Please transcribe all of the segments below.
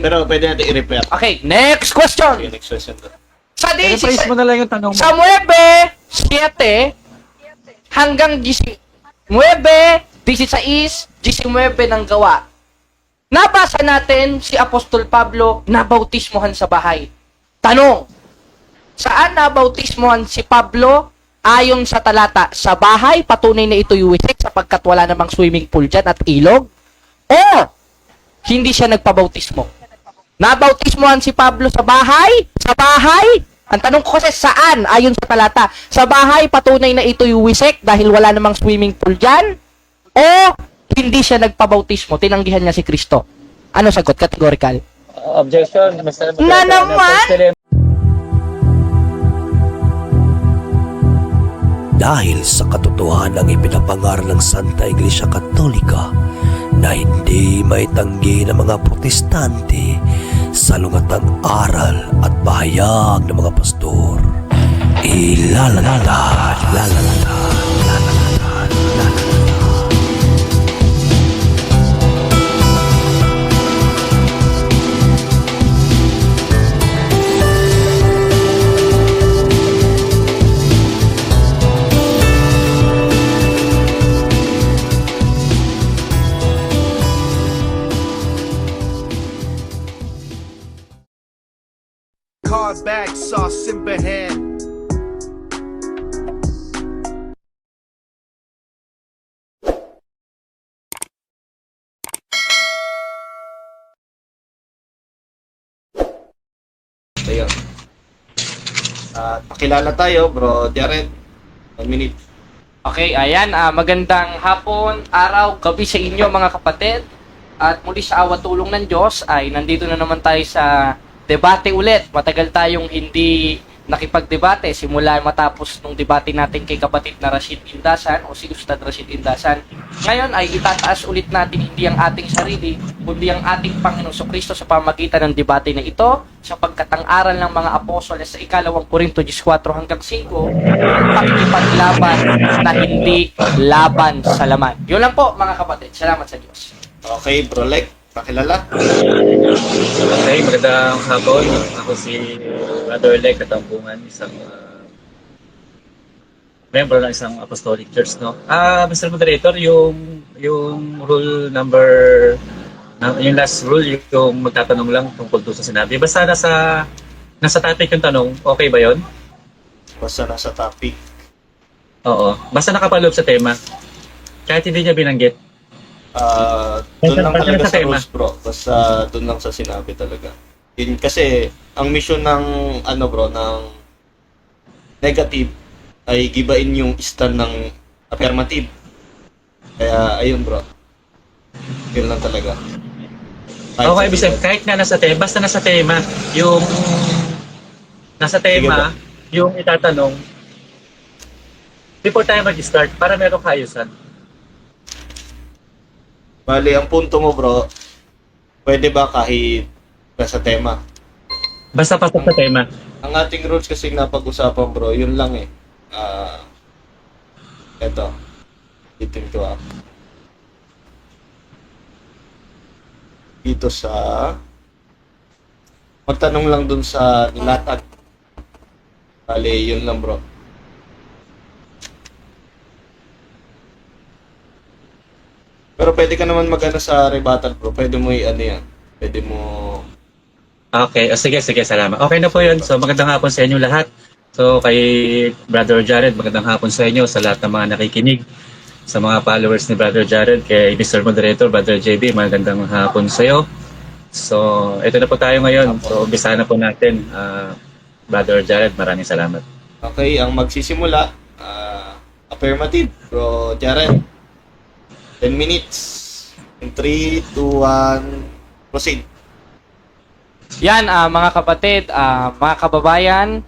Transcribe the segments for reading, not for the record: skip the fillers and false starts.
Pero pwede natin i-repair. Okay, next question. Okay, next question. Sa I-rephrase mo na lang yung tanong mo. sa 9:7 hanggang 9:16 ng gawa. Nabasa natin si Apostol Pablo na bautismohan sa bahay. Tanong, saan nabautismohan si Pablo ayon sa talata? Sa bahay, patunay na ito'y wisik sapagkat wala namang swimming pool dyan at ilog? O hindi siya nagpabautismo? Nabautismohan si Pablo sa bahay? Sa bahay? Ang tanong ko kasi saan ayon sa talata? Sa bahay, patunay na ito'y wisik dahil wala namang swimming pool dyan? O hindi siya nagpabautismo? Tinanggihan niya si Kristo. Ano sagot? Categorical. Objection, Mr. Na naman? Dahil sa katotohanan ng ipinapangaral ng Santa Iglesia Katolika na hindi maitanggi ng mga protestante sa lungatang aral at pahayag ng mga pastor. Ilalatad. Card bag sauce simbahan. Ayun. Pakilala tayo, bro Jared. 1 minute. Okay, ayan. Magandang hapon, araw, gabi sa inyo mga kapatid. At muli sa awa tulong ng Diyos ay nandito na naman tayo sa debate ulit. Matagal tayong hindi nakipagdebate simula matapos nung debate natin kay kapatid na Rashid Indasan o si Ustad Rashid Indasan. Ngayon ay itataas ulit natin hindi ang ating sarili, kundi ang ating Panginoong Kristo sa pamagitan ng debate na ito, sapagkat ang aral ng mga apostoles sa 2 Korinto 14 hanggang 5 ang pakikipaglaban na hindi laban sa laman. Yun lang po mga kapatid. Salamat sa Diyos. Okay, bro Lek, pakilala. Okay, magandang hapon. Ako si Brother Lek Katampungan, isang member ng isang Apostolic Church, no? Mr. Moderator, yung rule number, yung last rule, yung magtatanong lang tungkol doon sa sinabi. Basta nasa topic yung tanong, okay ba yon? Basta nasa topic. Oo. Basta nakapaloob sa tema. Kahit hindi niya binanggit. Doon lang Basta talaga sa sa tema. rules, bro. Basta doon lang sa sinabi talaga. Yun, kasi ang mission ng ng negative ay gibain yung stand ng affirmative. Kaya ayun, bro. Yun lang talaga. Okay, ibig sabihin, kahit nga nasa tema, basta nasa tema, yung nasa tema, yung itatanong, before tayo mag-start, para merong kaayusan. Bali, ang punto mo, bro, pwede ba kahit nasa tema? Basta pasok sa tema. Ang ating rules kasi napag-usapan, bro, yun lang eh. Eto. Itin ko dito sa magtanong lang dun sa nilatag. Bali, yun lang, bro. Pero pwede ka naman mag-ano sa rebuttal, bro. Pwede mo i-ano yan. Pwede mo... Okay, sige, salamat. Okay na po yun. So, magandang hapon sa inyo lahat. So, kay Brother Jared, magandang hapon sa inyo, sa lahat ng mga nakikinig, sa mga followers ni Brother Jared, kay Mr. Moderator, Brother JB, magandang hapon sa iyo. So, ito na po tayo ngayon. So, umpisa na po natin. Brother Jared, maraming salamat. Okay, ang magsisimula, affirmative, bro Jared. 10 minutes. In 3, 2, 1, proceed. Yan mga kapatid, mga kababayan,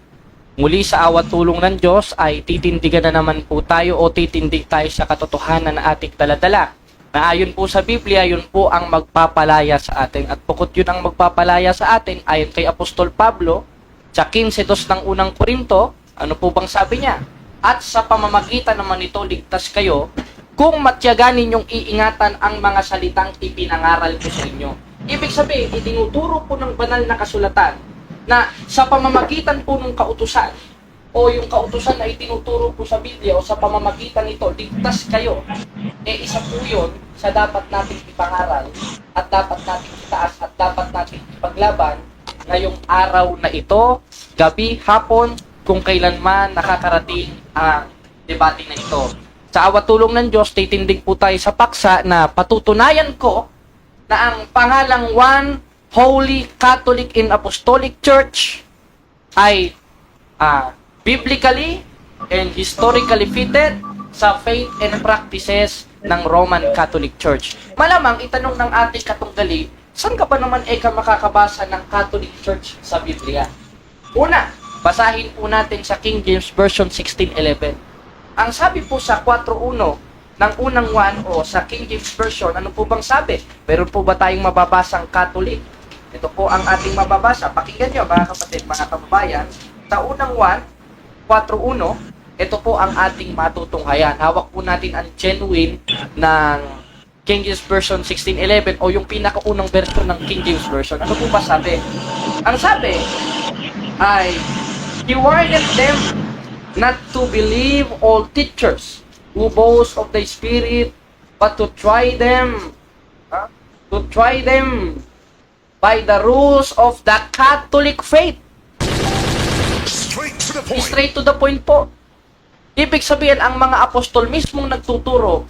muli sa awa tulong ng Diyos ay titindigan na naman po tayo o titindig tayo sa katotohanan na ating daladala. Na ayon po sa Biblia, yun po ang magpapalaya sa atin. At bukod yun ang magpapalaya sa atin, ayon kay Apostol Pablo, sa 15:2 ng unang Korinto, ano po bang sabi niya? At sa pamamagitan naman nito, ligtas kayo, kung matyagan ninyong iingatan ang mga salitang ipinangaral ko sa inyo. Ibig sabihin, itinuturo po ng banal na kasulatan na sa pamamagitan po ng kautusan o yung kautusan na itinuturo po sa Biblia o sa pamamagitan nito, ligtas kayo, isa po yun sa dapat nating ipangaral at dapat nating itaas at dapat nating ipaglaban ngayong araw na ito, gabi, hapon, kung kailanman nakakarating ang debate na ito. Sa awa tulong ng Diyos, titindig po tayo sa paksa na patutunayan ko na ang pangalang One Holy Catholic and Apostolic Church ay biblically and historically fitted sa faith and practices ng Roman Catholic Church. Malamang itanong ng ating katunggali, saan ka ba naman makakabasa ng Catholic Church sa Biblia? Una, basahin po natin sa King James Version 16:11. Ang sabi po sa 4:1 ng unang 1 o sa King James Version, ano po bang sabi? Meron po ba tayong mababasang Catholic? Ito po ang ating mababasa. Pakinggan nyo mga kapatid, mga kababayan. Sa unang 4:1, ito po ang ating matutunghayan. Hawak po natin ang genuine ng King James Version 16:11 o yung pinakaunang version ng King James Version. Ano po ba sabi? Ang sabi ay, He warned them not to believe all teachers who boast of the Spirit, but to try them by the rules of the Catholic faith. Straight to the point po. Ibig sabihin, ang mga apostol mismong nagtuturo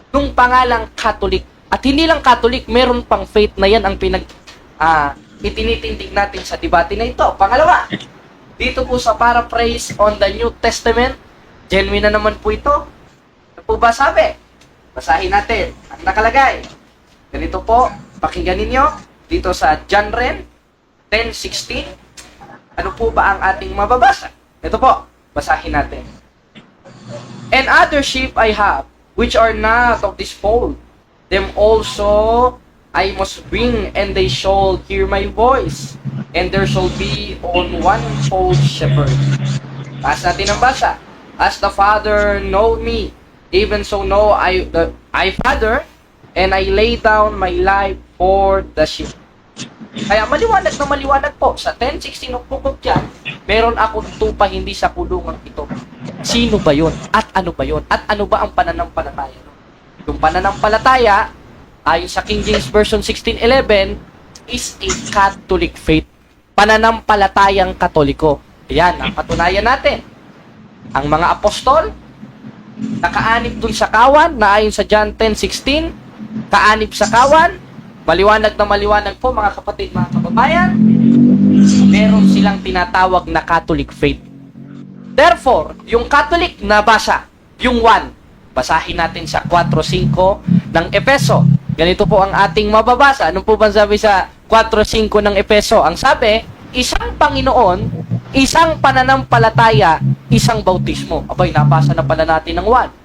nung pangalang Catholic. At hindi lang Catholic, meron pang faith na yan ang itinitindig natin sa debate na ito. Pangalawa, dito po sa paraphrase on the New Testament, genuine na naman po ito. Ano po ba sabi? Basahin natin ang nakalagay. Ganito po, pakinggan ninyo. Dito sa John Ren 10:16, ano po ba ang ating mababasa? Ito po, basahin natin. And other sheep I have, which are not of this fold. Them also I must bring, and they shall hear my voice. And there shall be on one fold shepherd. Taas natin ang basa. As the Father know me, even so know I Father, and I lay down my life for the sheep. Kaya maliwanag na maliwanag po. Sa 10:16 po dyan, meron akong tupa hindi sa kulungan ito. Sino ba yun? At ano ba yun? At ano ba ang pananampalataya? Yung pananampalataya, ayon sa King James Version 16:11, is a Catholic faith. Pananampalatayang Katoliko. Yan, ang patunayan natin. Ang mga apostol, nakaanib dun sa kawan, na ayon sa John 10:16, kaanib sa kawan, maliwanag na maliwanag po mga kapatid, mga kababayan, meron silang tinatawag na Catholic faith. Therefore, yung Catholic na basa, yung 1, basahin natin sa 4:5 ng Efeso. Ganito po ang ating mababasa. Ano po ba sabi sa 4:5 ng Efeso? Ang sabi, isang Panginoon, isang pananampalataya, isang bautismo. Abay, nabasa na pala natin ng 1.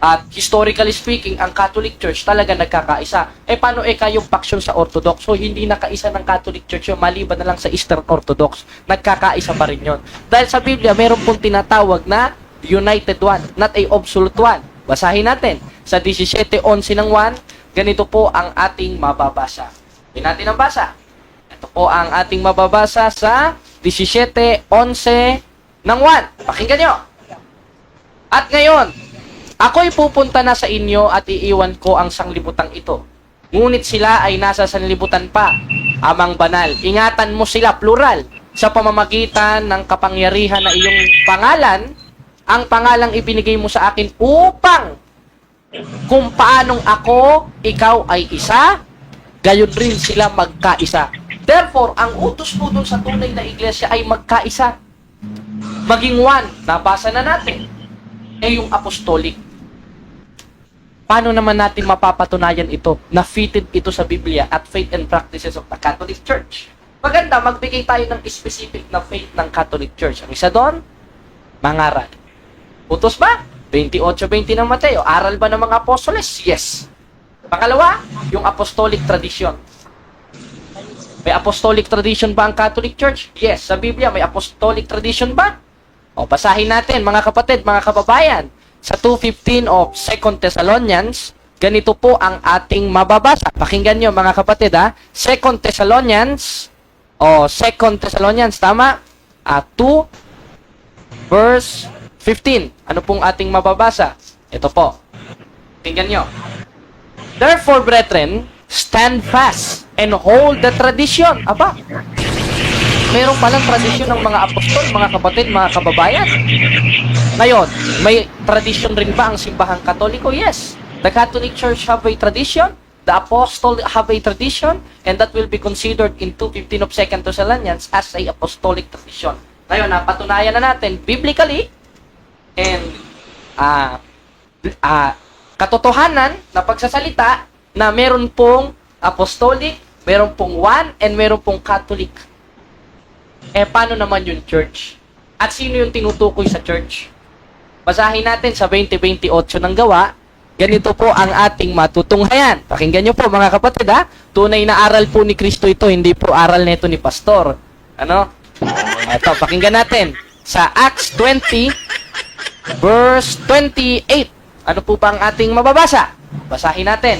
At historically speaking, ang Catholic Church talaga nagkakaisa. Paano kayong faction sa Orthodox? So, hindi nakaisa ng Catholic Church yun, maliban na lang sa Eastern Orthodox. Nagkakaisa pa rin yun. Dahil sa Biblia, meron pong tinatawag na United One, not a absolute one. Basahin natin. Sa 17:11 ng 1, ganito po ang ating mababasa. Hindi natin ang basa. Ito po ang ating mababasa sa 17:11 ng 1. Pakinggan nyo. At ngayon, ako'y pupunta na sa inyo at iiwan ko ang sanglibutang ito. Ngunit sila ay nasa sanlibutan pa, Amang banal. Ingatan mo sila, plural, sa pamamagitan ng kapangyarihan na iyong pangalan, ang pangalang ibinigay mo sa akin upang kung paanong ako, ikaw ay isa, gayon rin sila magkaisa. Therefore, ang utos po dun sa tunay na iglesia ay magkaisa. Maging one, nabasa na natin, yung apostolic. Paano naman natin mapapatunayan ito na fitted ito sa Biblia at faith and practices of the Catholic Church? Maganda, magbigay tayo ng specific na faith ng Catholic Church. Ang isa doon, mangaral. Utos ba? 28:20 ng Mateo. Aral ba ng mga apostoles? Yes. Pangalawa, yung apostolic tradition. May apostolic tradition ba ang Catholic Church? Yes. Sa Biblia, may apostolic tradition ba? O, basahin natin, mga kapatid, mga kababayan. Sa 2:15 of 2 Thessalonians, ganito po ang ating mababasa. Pakinggan nyo mga kapatid ha. 2 Thessalonians, tama? 2 verse 15. Ano pong ating mababasa? Ito po. Tingnan nyo. Therefore, brethren, stand fast and hold the tradition. Aba, meron palang tradisyon ng mga apostol, mga kapatid, mga kababayan. Ngayon, may tradisyon rin ba ang simbahang Katoliko? Yes. The Catholic Church have a tradition, the Apostle have a tradition, and that will be considered in 2:15 of 2 Thessalonians as a apostolic tradition. Ngayon, napatunayan na natin biblically and katotohanan na pagsasalita na meron pong apostolic, meron pong one, and meron pong Catholic. Paano naman yung church? At sino yung tinutukoy sa church? Basahin natin sa 20:28 ng Gawa. Ganito po ang ating matutunghayan. Pakinggan nyo po mga kapatid ha. Tunay na aral po ni Kristo ito, hindi po aral nito ni Pastor. Ano? Ito, pakinggan natin. Sa Acts 20, verse 28. Ano po ba ang ating mababasa? Basahin natin.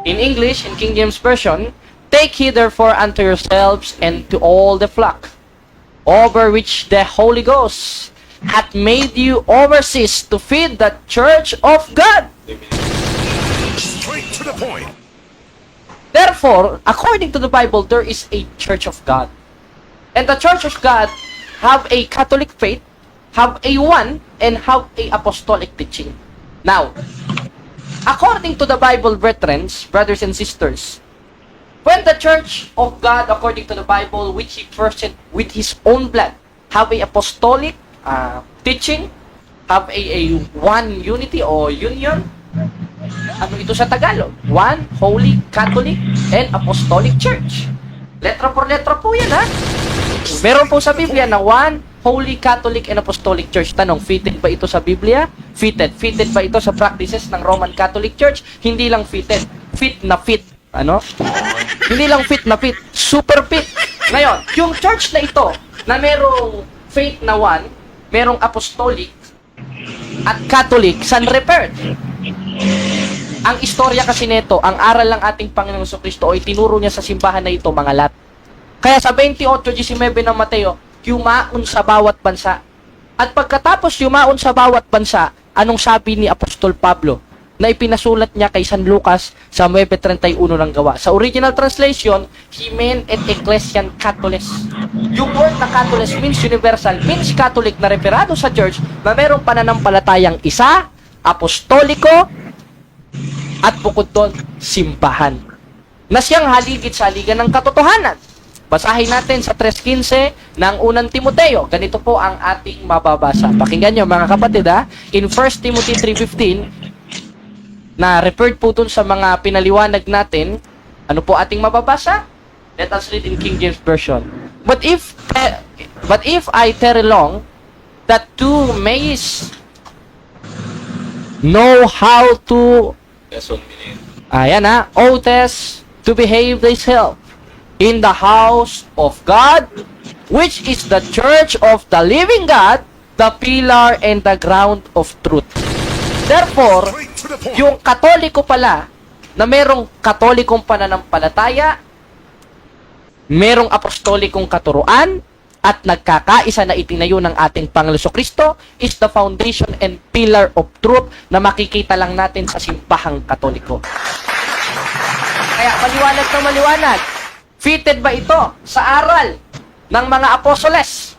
In English, in King James Version, take heed therefore unto yourselves and to all the flock, over which the Holy Ghost hath made you overseers to feed the church of God. Straight to the point. Therefore, according to the Bible, there is a church of God. And the church of God have a Catholic faith, have a one, and have a apostolic teaching. Now, according to the Bible, brethren, brothers and sisters, when the church of God, according to the Bible, which He purchased with His own blood, have a apostolic teaching, have a one unity or union. Ano ito sa Tagalog? One Holy Catholic and Apostolic Church. Letra por letra po yan ha. Meron po sa Biblia na one Holy Catholic and Apostolic Church. Tanong, fitted ba ito sa Biblia? Fitted. Fitted ba ito sa practices ng Roman Catholic Church? Hindi lang fitted. Fit na fit. Ano? Hindi lang fit na fit. Super fit. Ngayon, yung church na ito, na merong faith na one, merong apostolic, at Catholic, saan referred? Ang istorya kasi nito, ang aral ng ating Panginoong Jesucristo ay tinuro niya sa simbahan na ito, mga lat. Kaya sa 28:19 ng Mateo, yumaon sa bawat bansa. At pagkatapos yumaon sa bawat bansa, anong sabi ni Apostol Pablo na ipinasulat niya kay San Lucas sa 9:31 ng Gawa? Sa original translation, he meant an ecclesian Catholicos. Yung word na Catholicos means universal, means Catholic na referado sa church na merong pananampalatayang isa, apostoliko, at bukod doon, simbahan. Na siyang haligid sa haligan ng katotohanan. Basahin natin sa 3:15 ng unang Timoteo. Ganito po ang ating mababasa. Pakinggan nyo mga kapatid ha. In 1 Timothy 3:15, na referred po dun sa mga pinaliwanag natin, ano po ating mababasa? Let us read in King James Version. But if I tarry long, that thou mayest know how to Yes, 1 minute. ayan ha, oaths to behave thyself in the house of God, which is the church of the living God, the pillar and the ground of truth. Therefore, Straight to the point. yung Katoliko pala, na merong Katolikong pananampalataya, merong apostolikong katuruan, at nagkakaisa na itinayo ng ating Panginoon Jesucristo is the foundation and pillar of truth na makikita lang natin sa simbahang Katoliko. Kaya maliwanag na maliwanag. Fitted ba ito sa aral ng mga apostoles?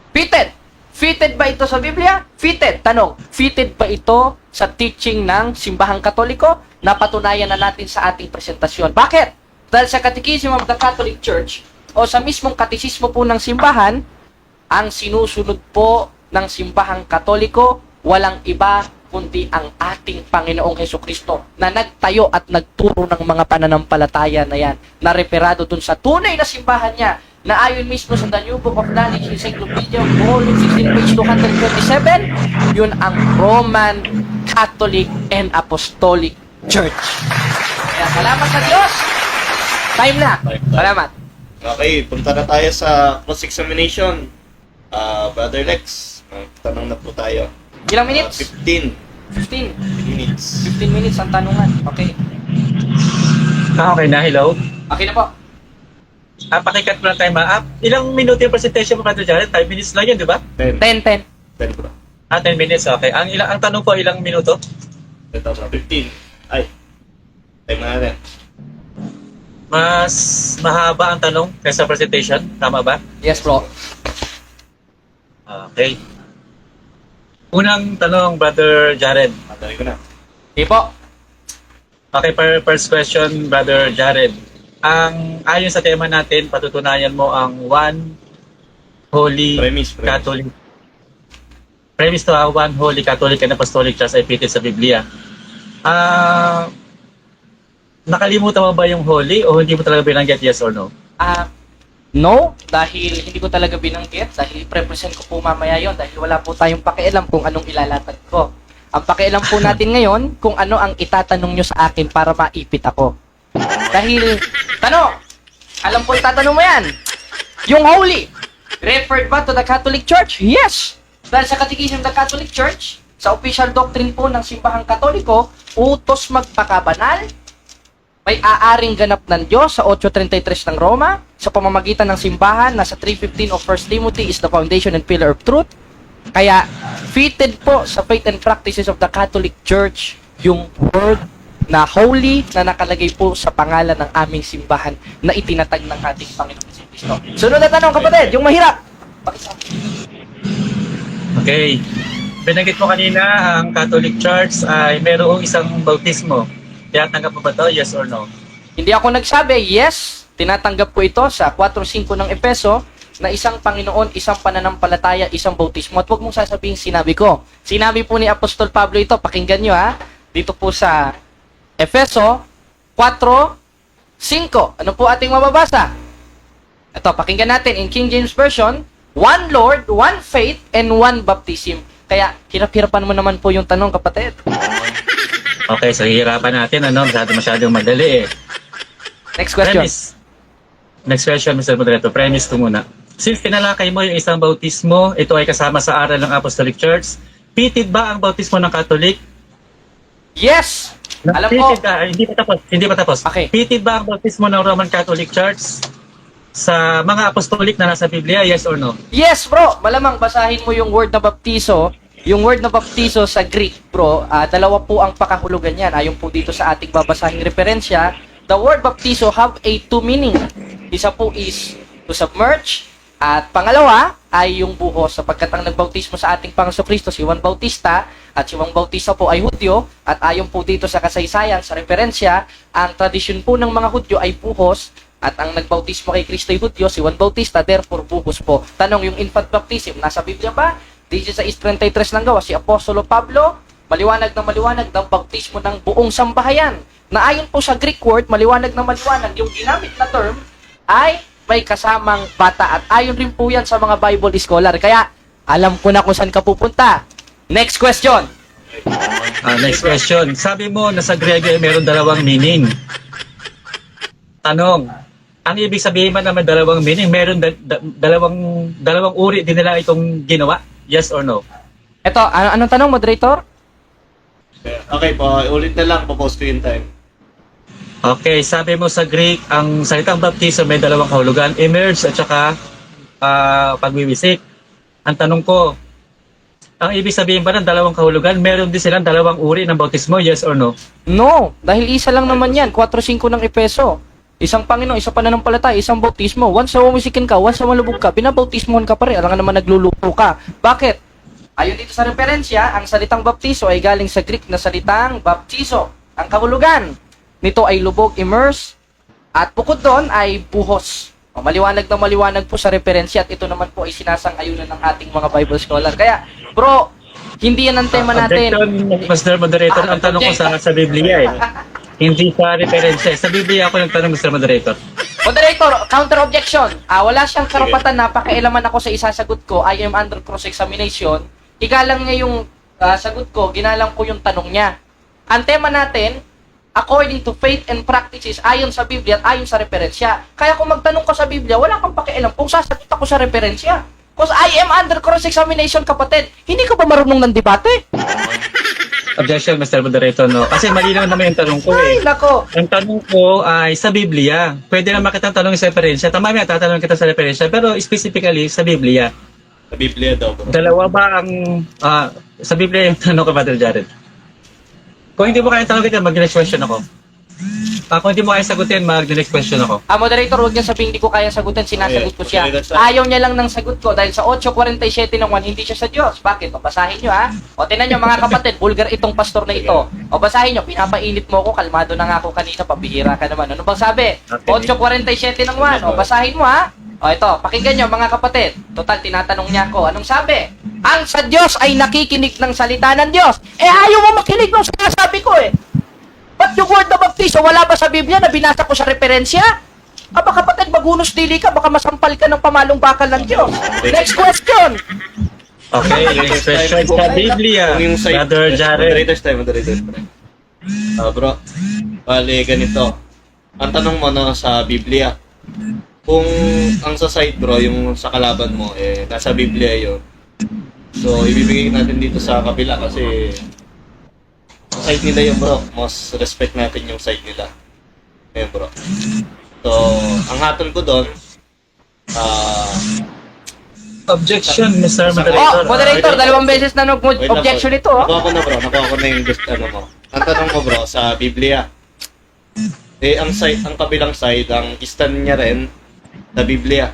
Fitted. Fitted ba ito sa Biblia? Fitted. Tanong, fitted ba ito sa teaching ng simbahang Katoliko? Napatunayan na natin sa ating presentasyon. Bakit? Dahil sa Catechism of the Catholic Church o sa mismong katisismo po ng simbahan, ang sinusunod po ng simbahang Katoliko, walang iba kundi ang ating Panginoong Jesucristo na nagtayo at nagturo ng mga pananampalataya na yan, na referado dun sa tunay na simbahan niya, na ayon mismo sa The New Book of Knowledge, Encyclopedia, volume 16, page 227, yun ang Roman Catholic and Apostolic Church. Kaya salamat sa Diyos! Time na! Salamat! Okay, punta na tayo sa cross-examination. Brother Lex, tanong na po tayo. Ilang minutes? 15. 15. minutes. 15 minutes ang tanungan. Okay. Okay na, hello. Okay na po. Pakikat mo lang tayo ma-up. Ilang minuto yung presentation mo, Brother Jared? 5 minutes lang yun, di ba? 10. 10. 10 bro. 10 minutes, okay. Ang tanong po, ilang minuto? Ito bro, 15. Ay. Time na natin. Mas mahaba ang tanong kaysa presentation, tama ba? Yes, bro. Okay. Unang tanong, Brother Jared. Madali ko na. Okay po. Okay, first question, Brother Jared. Ayon sa tema natin, patutunayan mo ang one holy Premise. Catholic. Premise to one holy Catholic and Apostolic Church ay fitted sa Biblia. Nakalimutan mo ba yung holy o hindi mo talaga binanggit, yes or no? No, dahil hindi ko talaga binanggit, dahil i-represent ko po mamaya yon dahil wala po tayong pakialam kung anong ilalatag ko. Ang pakialam po natin ngayon kung ano ang itatanong nyo sa akin para maipit ako. Dahil, alam po itatanong mo yan. Yung holy, referred ba to the Catholic Church? Yes! Dahil sa Catechism of the Catholic Church, sa official doctrine po ng simbahang Katoliko, utos magpakabanal, may aaring ganap ng Diyos sa 8.33 ng Roma, sa pamamagitan ng simbahan na sa 3.15 of 1 Timothy is the foundation and pillar of truth. Kaya, fitted po sa faith and practices of the Catholic Church yung word na holy na nakalagay po sa pangalan ng aming simbahan na itinatag ng ating Panginoon Hesus Kristo. Sunod na tanong, kapatid, yung mahirap. Okay. Binanggit mo kanina, ang Catholic Church ay mayroong isang bautismo. Tinatanggap mo ba ito? Yes or no? Hindi ako nagsabi, yes, tinatanggap ko ito sa 4.5 ng Epeso na isang Panginoon, isang pananampalataya, isang bautismo. At huwag mong sasabihin sinabi ko. Sinabi po ni Apostol Pablo ito, pakinggan nyo ha, dito po sa Efeso 4:5. Ano po ating mababasa? Ito, pakinggan natin in King James Version, one Lord, one faith, and one baptism. Kaya, hirap-hirapan mo naman po yung tanong, kapatid. Okay, so hihirapan natin, masyadong madali eh. Next question. Next question, Mr. Moderator. Premise to muna. Since tinalakay mo yung isang bautismo, ito ay kasama sa aral ng Apostolic Church, fitted ba ang bautismo ng Catholic? Yes! Alam ko. Fitted ka, hindi pa tapos. Okay. Fitted ba ang bautismo ng Roman Catholic Church sa mga apostolic na nasa Biblia? Yes or no? Yes, bro. Malamang basahin mo yung word na baptizo. Yung word na baptizo sa Greek, bro, dalawa po ang pakahulugan yan. Ayon po dito sa ating babasahing referensya, the word baptizo have a two meaning. Isa po is to submerge, at pangalawa ay yung buhos, sapagkat ang nagbautismo sa ating Panginoon Kristo si Juan Bautista, at si Juan Bautista po ay Hudyo, at ayon po dito sa kasaysayan, sa referensya, ang tradisyon po ng mga Hudyo ay buhos, at ang nagbautismo kay Kristo ay Hudyo, si Juan Bautista, therefore buhos po. Tanong, yung infant baptism, nasa Biblia ba? Dito sa 33 ng gawa, si Apostolo Pablo, maliwanag ng bautismo ng buong sambahayan. Na ayon po sa Greek word, maliwanag, yung ginamit na term ay may kasamang bata. At ayon rin po yan sa mga Bible scholar. Kaya, alam ko na kung saan ka pupunta. Next question. Next question. Sabi mo na sa Grego ay meron dalawang meaning. Tanong, ang ibig sabihin man naman dalawang meaning, meron dalawang uri din nila itong ginawa? Yes or no? Ito, anong tanong, moderator? Okay po, ulit na lang, post ko yung time. Okay, sabi mo sa Greek, ang salitang baptism may dalawang kahulugan, immerse at saka pagwiwisik. Ang tanong ko, ang ibig sabihin ba ng dalawang kahulugan, meron din silang dalawang uri ng bautismo, yes or no? No, dahil isa lang naman yan, 4.5 ng Epeso. Isang Panginoon, isang pananampalataya, isang bautismo. Once na umisikin ka, once na malubog ka, pinabautismohan ka pa rin. Alam nga naman naglulupo ka. Bakit? Ayon dito sa referensya, ang salitang baptizo ay galing sa Greek na salitang baptizo. Ang kahulugan nito ay lubog, immerse, at bukod doon ay buhos. Maliwanag po sa referensya, at ito naman po ay sinasang-ayunan ng ating mga Bible scholar. Kaya, bro, hindi yan ang tema natin. Objection, Mr. Moderator, ang tanong ko sa Biblia eh. Hindi sa referensya. Sa Biblia ako nagtanong, Mr. Moderator. Moderator, counter objection. Wala siyang karapatan na pakialaman ako sa isasagot ko. I am under cross-examination. Igalang niya yung sagot ko, ginalang ko yung tanong niya. Ang tema natin, according to faith and practices, ayon sa Biblia at ayon sa referensya. Kaya kung magtanong ka sa Biblia, wala kang pakialam kung sasagot ako sa referensya. Because I am under cross-examination, kapatid. Hindi ka ba marunong ng debate? Objection, Mr. Moderator, no? Kasi malinaw naman yung tanong ko Ay, eh. nako. Ang tanong ko ay sa Biblia. Pwede naman kitang tanong sa referensya. Tama mo, tatanong kita sa referensya. Pero specifically sa Biblia. Sa Biblia daw, bro. Dalawa ba ang... sa Biblia yung tanong ko, Brother Jared? Kung hindi mo kaya tanong kita, mag-next question ako. Kung hindi mo kaya sagutin, mag-next question ako. Moderator, huwag niya sabihin hindi ko kaya sagutin, sinasagot ko siya. Ayaw niya lang ng sagot ko dahil sa 8:47 ng 1, hindi siya sa Diyos. Bakit? O, basahin niyo ha. O, tinan niyo mga kapatid, vulgar itong pastor na ito. O, basahin niyo, pinapainit mo ko, kalmado na nga ako kanina, pabihira ka naman. Ano bang sabi? Okay. 8:47 ng 1. O, basahin mo ha. O, ito, pakinggan niyo mga kapatid. Total, tinatanong niya ako. Anong sabi? Ang sa Diyos ay nakikinig ng salita ng Diyos. Ayaw mo makinig ng sinasabi ko eh. Ba't yung word na baptizo, wala ba sa Biblia na binasa ko sa referensya? Aba kapatid, magunos dili ka, baka masampal ka ng pamalong bakal ng Diyos. Next question! Okay, next question sa Biblia. Kung yung side, Brother Jared. Moderators time. Bro, bali ganito. Ang tanong mo no, sa Biblia, kung ang sa side bro, yung sa kalaban mo, nasa Biblia yun. So, ibibigay natin dito sa kabila kasi side nila yung bro. Most respect natin yung side nila. Ayun bro. So, ang hatol ko doon, Objection, Mr. Moderator. Moderator, dalawang beses na wait lang, objection bro. ito. Nakuha ko na bro, nakuha ko na yung gusto ano mo. Ang tanong mo bro, sa Biblia, ang side, ang kabilang side, ang stand niya rin sa Biblia.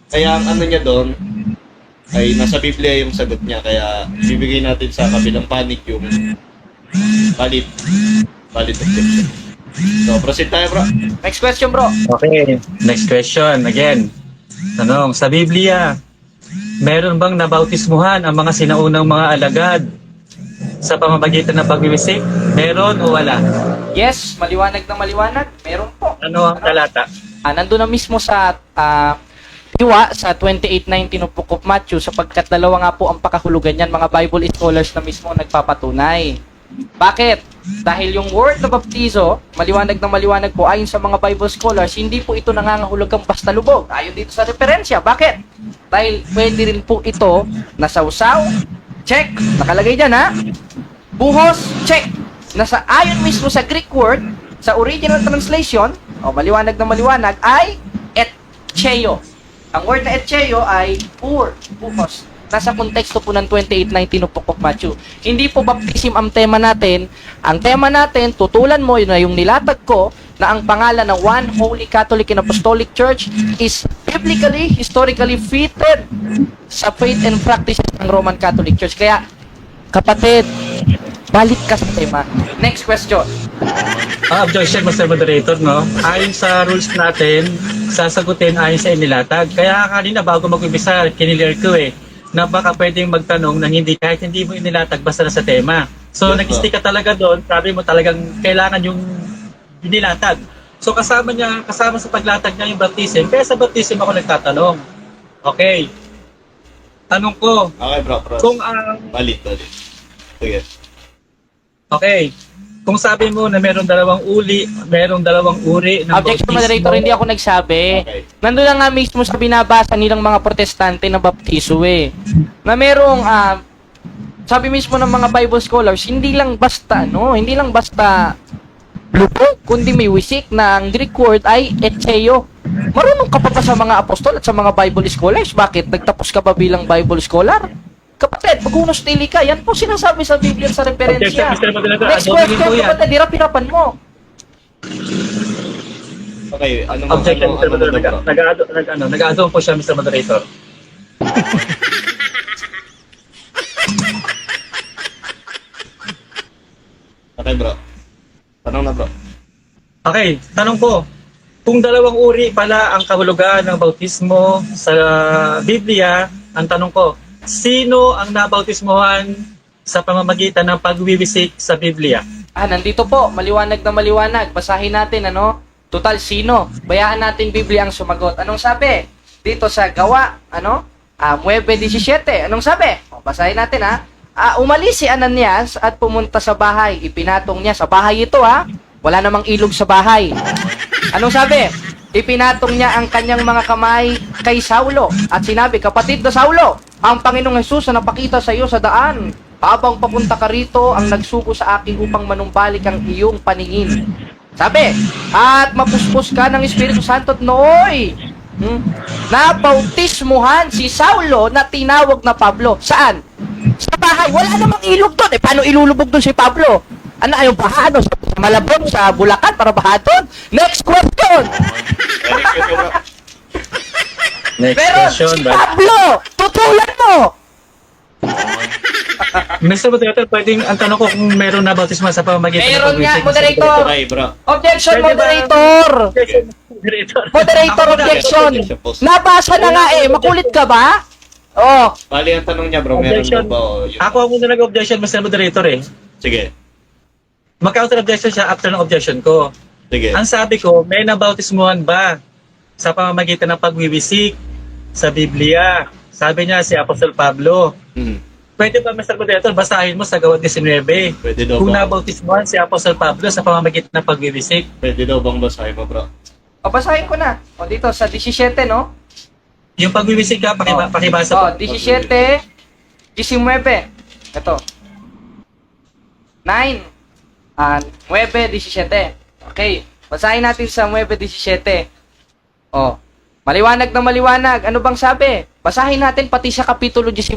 Kaya ang ano niya doon, ay nasa Biblia yung sagot niya. Kaya bibigay natin sa kabilang panig yung valid objection. So, proceed tayo bro. Next question, bro. Okay, next question. Again, tanong, sa Biblia, meron bang nabautismuhan ang mga sinaunang mga alagad sa pamamagitan ng pagwiwisik? Meron o wala? Yes, maliwanag na maliwanag. Meron po. Ano ang talata? Nandun na mismo sa Tiwa sa 28:19 ng Book of Matthew sapagkat dalawa nga po ang pakahulugan yan. Mga Bible scholars na mismo nagpapatunay. Bakit? Dahil yung word na baptizo, maliwanag na maliwanag po, ayon sa mga Bible scholars, hindi po ito nangangahulugang basta lubog. Ayon dito sa referensya. Bakit? Dahil pwede rin po ito nasawsaw, check, nakalagay dyan ha. Buhos, check. Nasa ayon mismo sa Greek word, sa original translation, maliwanag na maliwanag, ay etcheo. Ang word na etcheo ay buhos. Nasa konteksto po ng 28:19 ng Book of Matthew. Hindi po baptism ang tema natin. Ang tema natin, tutulan mo yun na yung nilatag ko na ang pangalan ng One Holy Catholic and Apostolic Church is biblically, historically fitted sa faith and practices ng Roman Catholic Church. Kaya, kapatid, balik ka sa tema. Next question. Objection, Mr. Moderator, no? Ayon sa rules natin, sasagutin ayon sa inilatag. Kaya kanina bago mag-umpisa, kinilir ko na baka pwedeng magtanong na hindi, kahit hindi mo inilatag, basta na sa tema. So, nag-stick ka talaga doon, sabi mo talagang kailangan yung inilatag. So, kasama sa paglatag niya yung baptism, kaya sa baptism ako nagtatanong. Okay. Tanong ko, Okay bro, kung ang... valid. Sige. Okay. Kung sabi mo na merong dalawang uri ng Objection, moderator, hindi ako nagsabi. Okay. Nandun na nga mismo sa binabasa nilang mga protestante na baptiso na merong sabi mismo ng mga Bible scholars, hindi lang basta lubog, kundi may wisik na ang Greek word ay etcheo. Marunong ka pa ba sa mga apostol at sa mga Bible scholars? Bakit? Nagtapos ka ba bilang Bible scholar? Kapatid, pag-unos tili ka, yan po sinasabi sa Biblia sa referensya. Next question, kapatid, hirap-hirapan mo. Okay, ano Objection, Mr. Moderator. bro? Nag-aadong po siya, Mr. Moderator. Okay bro. Tanong na bro. Okay, tanong ko. Kung dalawang uri pala ang kahulugan ng bautismo sa Biblia, ang tanong ko, sino ang nabautismohan sa pamamagitan ng pagwiwisik sa Biblia? Nandito po, maliwanag na maliwanag. Basahin natin, Total, sino? Bayaan natin Biblia ang sumagot. Anong sabi? Dito sa Gawa, 9:17. Anong sabi? Basahin natin, umalis si Ananias at pumunta sa bahay. Ipinatong niya sa bahay ito, Wala namang ilog sa bahay. Anong sabi? ipinatong niya ang kanyang mga kamay kay Saulo at sinabi, "Kapatid na Saulo, ang Panginoong Hesus na napakita sa iyo sa daan. Habang papunta ka rito, ang nagsugo sa akin upang manumbalik ang iyong paningin." Sabi, at mapuspos ka ng Espiritu Santo at nooy. Nabautismuhan si Saulo na tinawag na Pablo. Saan? Sa bahay. Wala namang ilog doon. Paano ilulubog doon si Pablo? Ano, ayaw baha? Ano, sa Malabon, sa Bulacan, para baha doon? Next question! Next Pero question, si brother. Pablo, tutulan mo! Mr. Moderator, pwedeng ang tanong ko kung meron na bautismo sa pamamagitan Meron nga, pag-ibig. moderator. Okay, bro. Objection, Pwede ba- moderator! Moderator. Moderator, objection! Nabasa na nga eh. Makulit ka ba? Oh, Bali, ang tanong niya, bro, meron Objection. daw ba o yun? Ako ang muna nag-objection, Mr. Moderator eh. Sige. Mag-counter objection siya after ng objection ko. Sige. Ang sabi ko, may nabautismuhan ba sa pamamagitan ng pagwiwisik sa Biblia? Sabi niya si Apostol Pablo. Hmm. Pwede ba, Mr. Moderator, basahin mo sa Gawa 19? Pwede daw Kung ba? nabautismuhan si Apostol Pablo sa pamamagitan ng pagwiwisik. Pwede daw bang basahin mo, bro? babasahin ko na. O, dito sa 17, no? Yung pagwiwisik ka, pakibasa Oh, po. 17, 19. Ito. 9, 9, 17. Okay. Basahin natin sa 9, 17. Oh. Maliwanag na maliwanag. Ano bang sabi? Basahin natin pati sa kapitulo 19.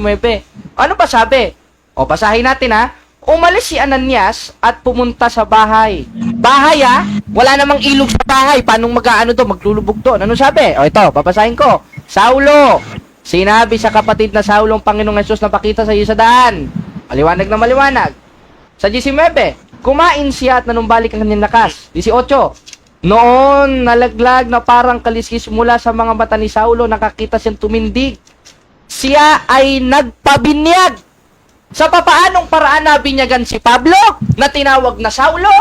Ano ba sabi? O, basahin natin ha. Umalis si Ananias at pumunta sa bahay. Bahay ha? Wala namang ilog sa bahay. Paano mag-aano doon? Maglulubog doon. Ano sabi? O ito, babasahin ko. Saulo, sinabi sa kapatid na Saulo, ang Panginoong Hesus na pakita sa iyo sa daan. Maliwanag na maliwanag. Sa 19, kumain siya at nanumbalik ang kanyang lakas. 18, noon nalaglag na parang kaliskis mula sa mga mata ni Saulo, nakakita siyang tumindig. Siya ay nagpabinyag. Sa papaanong paraan nabinyagan si Pablo na tinawag na Saulo?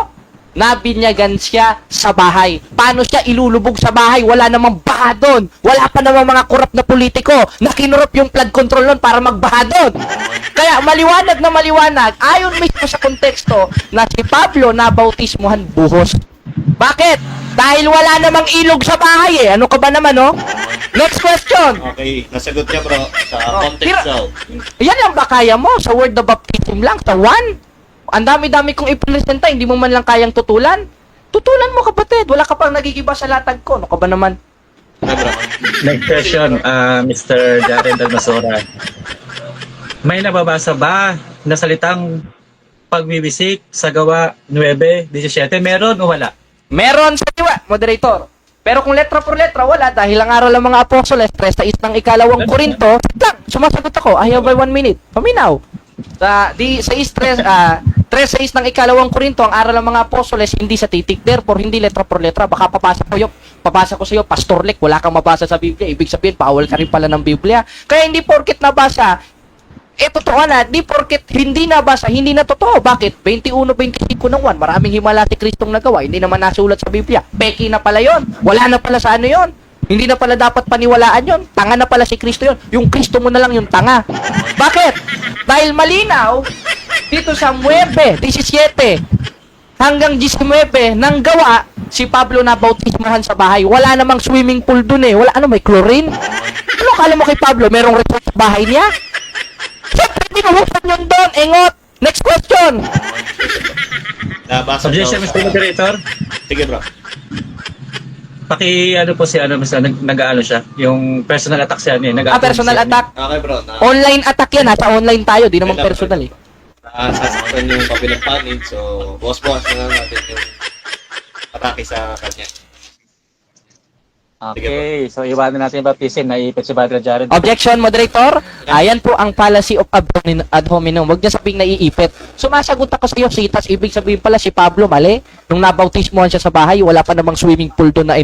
Nabinyagan siya sa bahay. Paano siya ilulubog sa bahay? Wala namang baha doon. Wala pa namang mga korap na politiko na kinurap yung flood control nun para magbaha doon. Kaya maliwanag na maliwanag, ayon mismo sa konteksto na si Pablo nabautismuhan buhos. Bakit? Dahil wala namang ilog sa bahay eh. Ano ka ba naman, no? Next question. Okay, nasagot niya, bro, sa Oh, context tira- daw. Yan ang ba kaya mo sa word of baptism lang, sa one? Ang dami-dami kong ipresenta, hindi mo man lang kayang tutulan. Tutulan mo, kapatid. Wala ka pang nagigiba sa latag ko. Ano ka ba naman? Okay, bro. Next question, Mr. Jared Almasora. May nababasa ba na salitang pagwiwisik sa Gawa 9:17? Meron o wala? Meron sa iwa, moderator. Pero kung letra por letra, wala. Dahil ang aral ng mga apostoles, 3:6 ng ikalawang Korinto, lang, sumasagot ako. I have by 1 minute. Paminaw. Sa 3:6 ng ikalawang Korinto, ang aral ng mga apostoles, hindi sa titik. Therefore, hindi letra por letra. Baka papasa ko sa iyo, Pastor Lek, wala kang mabasa sa Biblia. Ibig sabihin, bawal ka rin pala ng Biblia. Kaya hindi porket nabasa, totoo na, di porket hindi nabasa, hindi na totoo. Bakit? 21-25 ng 1, maraming himala si Kristong nagawa, hindi naman nasulat sa Biblia. Peki na pala yon. Wala na pala sa ano yon. Hindi na pala dapat paniwalaan yon. Tanga na pala si Kristo yon. Yung Kristo mo na lang yung tanga. Bakit? Dahil malinaw, dito sa 9:17 hanggang 19 ng Gawa, si Pablo na bautismuhan sa bahay. Wala namang swimming pool dun eh. Wala, ano, may chlorine? Ano kala mo kay Pablo? Merong resort sa bahay niya? Siyempre, binuhusan yun doon. Engot. Next question. Nabasa Objection, daw Mr. Moderator. Sige, bro. Ano po si Mr. Nag-ano siya? Yung personal attack siya niya. Personal attack. Okay, bro. Online attack yan. Nasa online tayo. Di naman Wala, personal eh. Sasaktan yung kabilang panig, so boss-boss na lang natin yung atake sa kanya. Okay, so iwanan natin yung baptism. Naiipit si Brother Jared. Objection, moderator. Ayan po ang policy of ad hominem. Huwag niya sabing naiipit. Sumasagot ako sa iyo, sitas. Ibig sabihin pala si Pablo, mali. Nung nabautismohan siya sa bahay, wala pa namang swimming pool doon na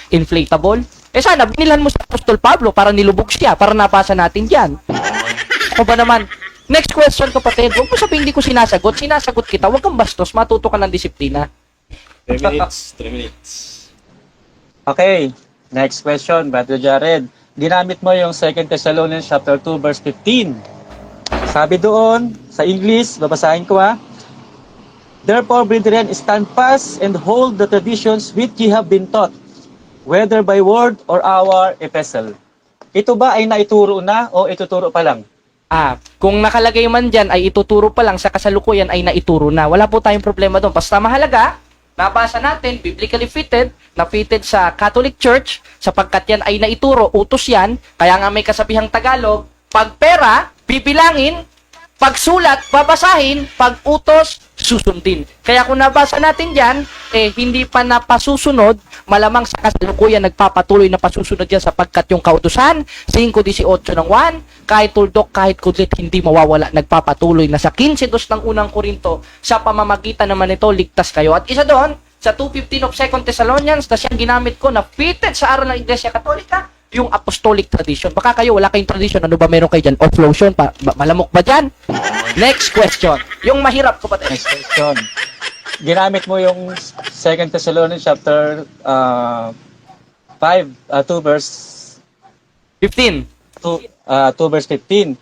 inflatable. Sana, binilhan mo sa Apostol Pablo para nilubog siya, para napasa natin dyan. Ako ba naman? Next question, kapatid. Huwag mo sabihin hindi ko sinasagot. Sinasagot kita. Huwag kang bastos. Matuto ka ng disiplina. 3 minutes, 3 minutes. Okay, next question, Brother Jared. Ginamit mo yung 2 Thessalonians chapter 2 verse 15. Sabi doon, sa English, babasahin ko ha. Therefore, brethren, stand fast and hold the traditions which ye have been taught, whether by word or our epistle. Ito ba ay naituro na o ituturo pa lang? Kung nakalagay man dyan ay ituturo pa lang, sa kasalukuyan ay naituro na. Wala po tayong problema doon. Basta mahalaga, nabasa natin, biblically fitted, na fitted sa Catholic Church, sapagkat yan ay naituro, utos yan, kaya nga may kasabihang Tagalog, pag pera, bibilangin, pag sulat, babasahin, pag utos, susundin. Kaya kung nabasa natin dyan, hindi pa napasusunod, malamang sa kasalukuyan nagpapatuloy na pasusunod yan sapagkat yung kautusan, 5:18 ng 1, kahit tuldok, kahit kudlit, hindi mawawala, nagpapatuloy na sa 15:2 ng unang Korinto, sa pamamagitan naman nito, ligtas kayo. At isa doon, sa 2:15 of 2 Thessalonians, na siyang ginamit ko na fitted sa aral ng Iglesia Katolika, yung apostolic tradition. Baka kayo, wala kayong tradition. Ano ba meron kayo dyan? Or flotion? Malamok ba dyan? Next question. Yung mahirap ko ba? Next question. Ginamit mo yung 2 Thessalonians chapter 2 verse 15. 2 verse 15.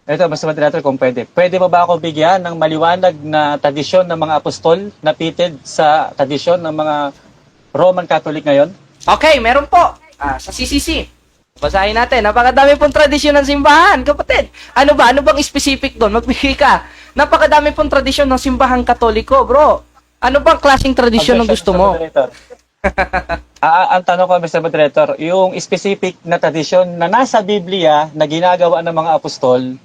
Ito, mas moderator kung pwede. Pwede mo ba ako bigyan ng maliwanag na tradisyon ng mga apostol na fitted sa tradisyon ng mga Roman Catholic ngayon? Okay, meron po. Sa CCC. Basahin natin. Napakadami pong tradisyon ng simbahan, kapatid. Ano ba? Ano bang specific doon? Magbigay ka. Napakadami pong tradisyon ng simbahang Katoliko, bro. Ano bang klaseng tradisyon ang gusto mo? Ang tanong ko, Mr. Moderator, yung specific na tradisyon na nasa Biblia na ginagawa ng mga apostol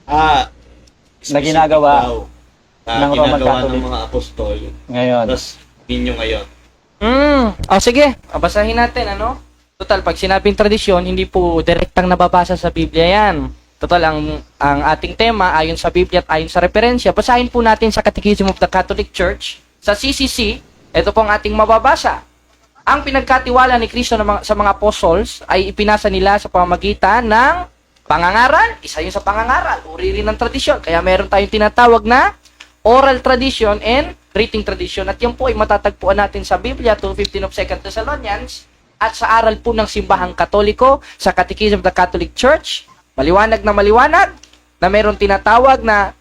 na ginagawa ng Roman Catholic ng mga apostol. ngayon. Tapos, ninyo ngayon. Sige. Basahin natin, ano? Total, pag sinabing tradisyon, hindi po direktang nababasa sa Biblia yan. Total, ang ating tema, ayon sa Biblia at ayon sa referensya, basahin po natin sa Catechism of the Catholic Church, sa CCC, ito po ang ating mababasa. Ang pinagkatiwala ni Kristo sa mga apostles ay ipinasa nila sa pamamagitan ng pangangaral. Isa yun sa pangangaral, uri rin ng tradisyon. Kaya meron tayong tinatawag na oral tradition and written tradition. At yan po ay matatagpuan natin sa Biblia, 2:15 of 2 Thessalonians, at sa aral po ng simbahang Katoliko, sa Catechism of the Catholic Church, maliwanag na meron tinatawag na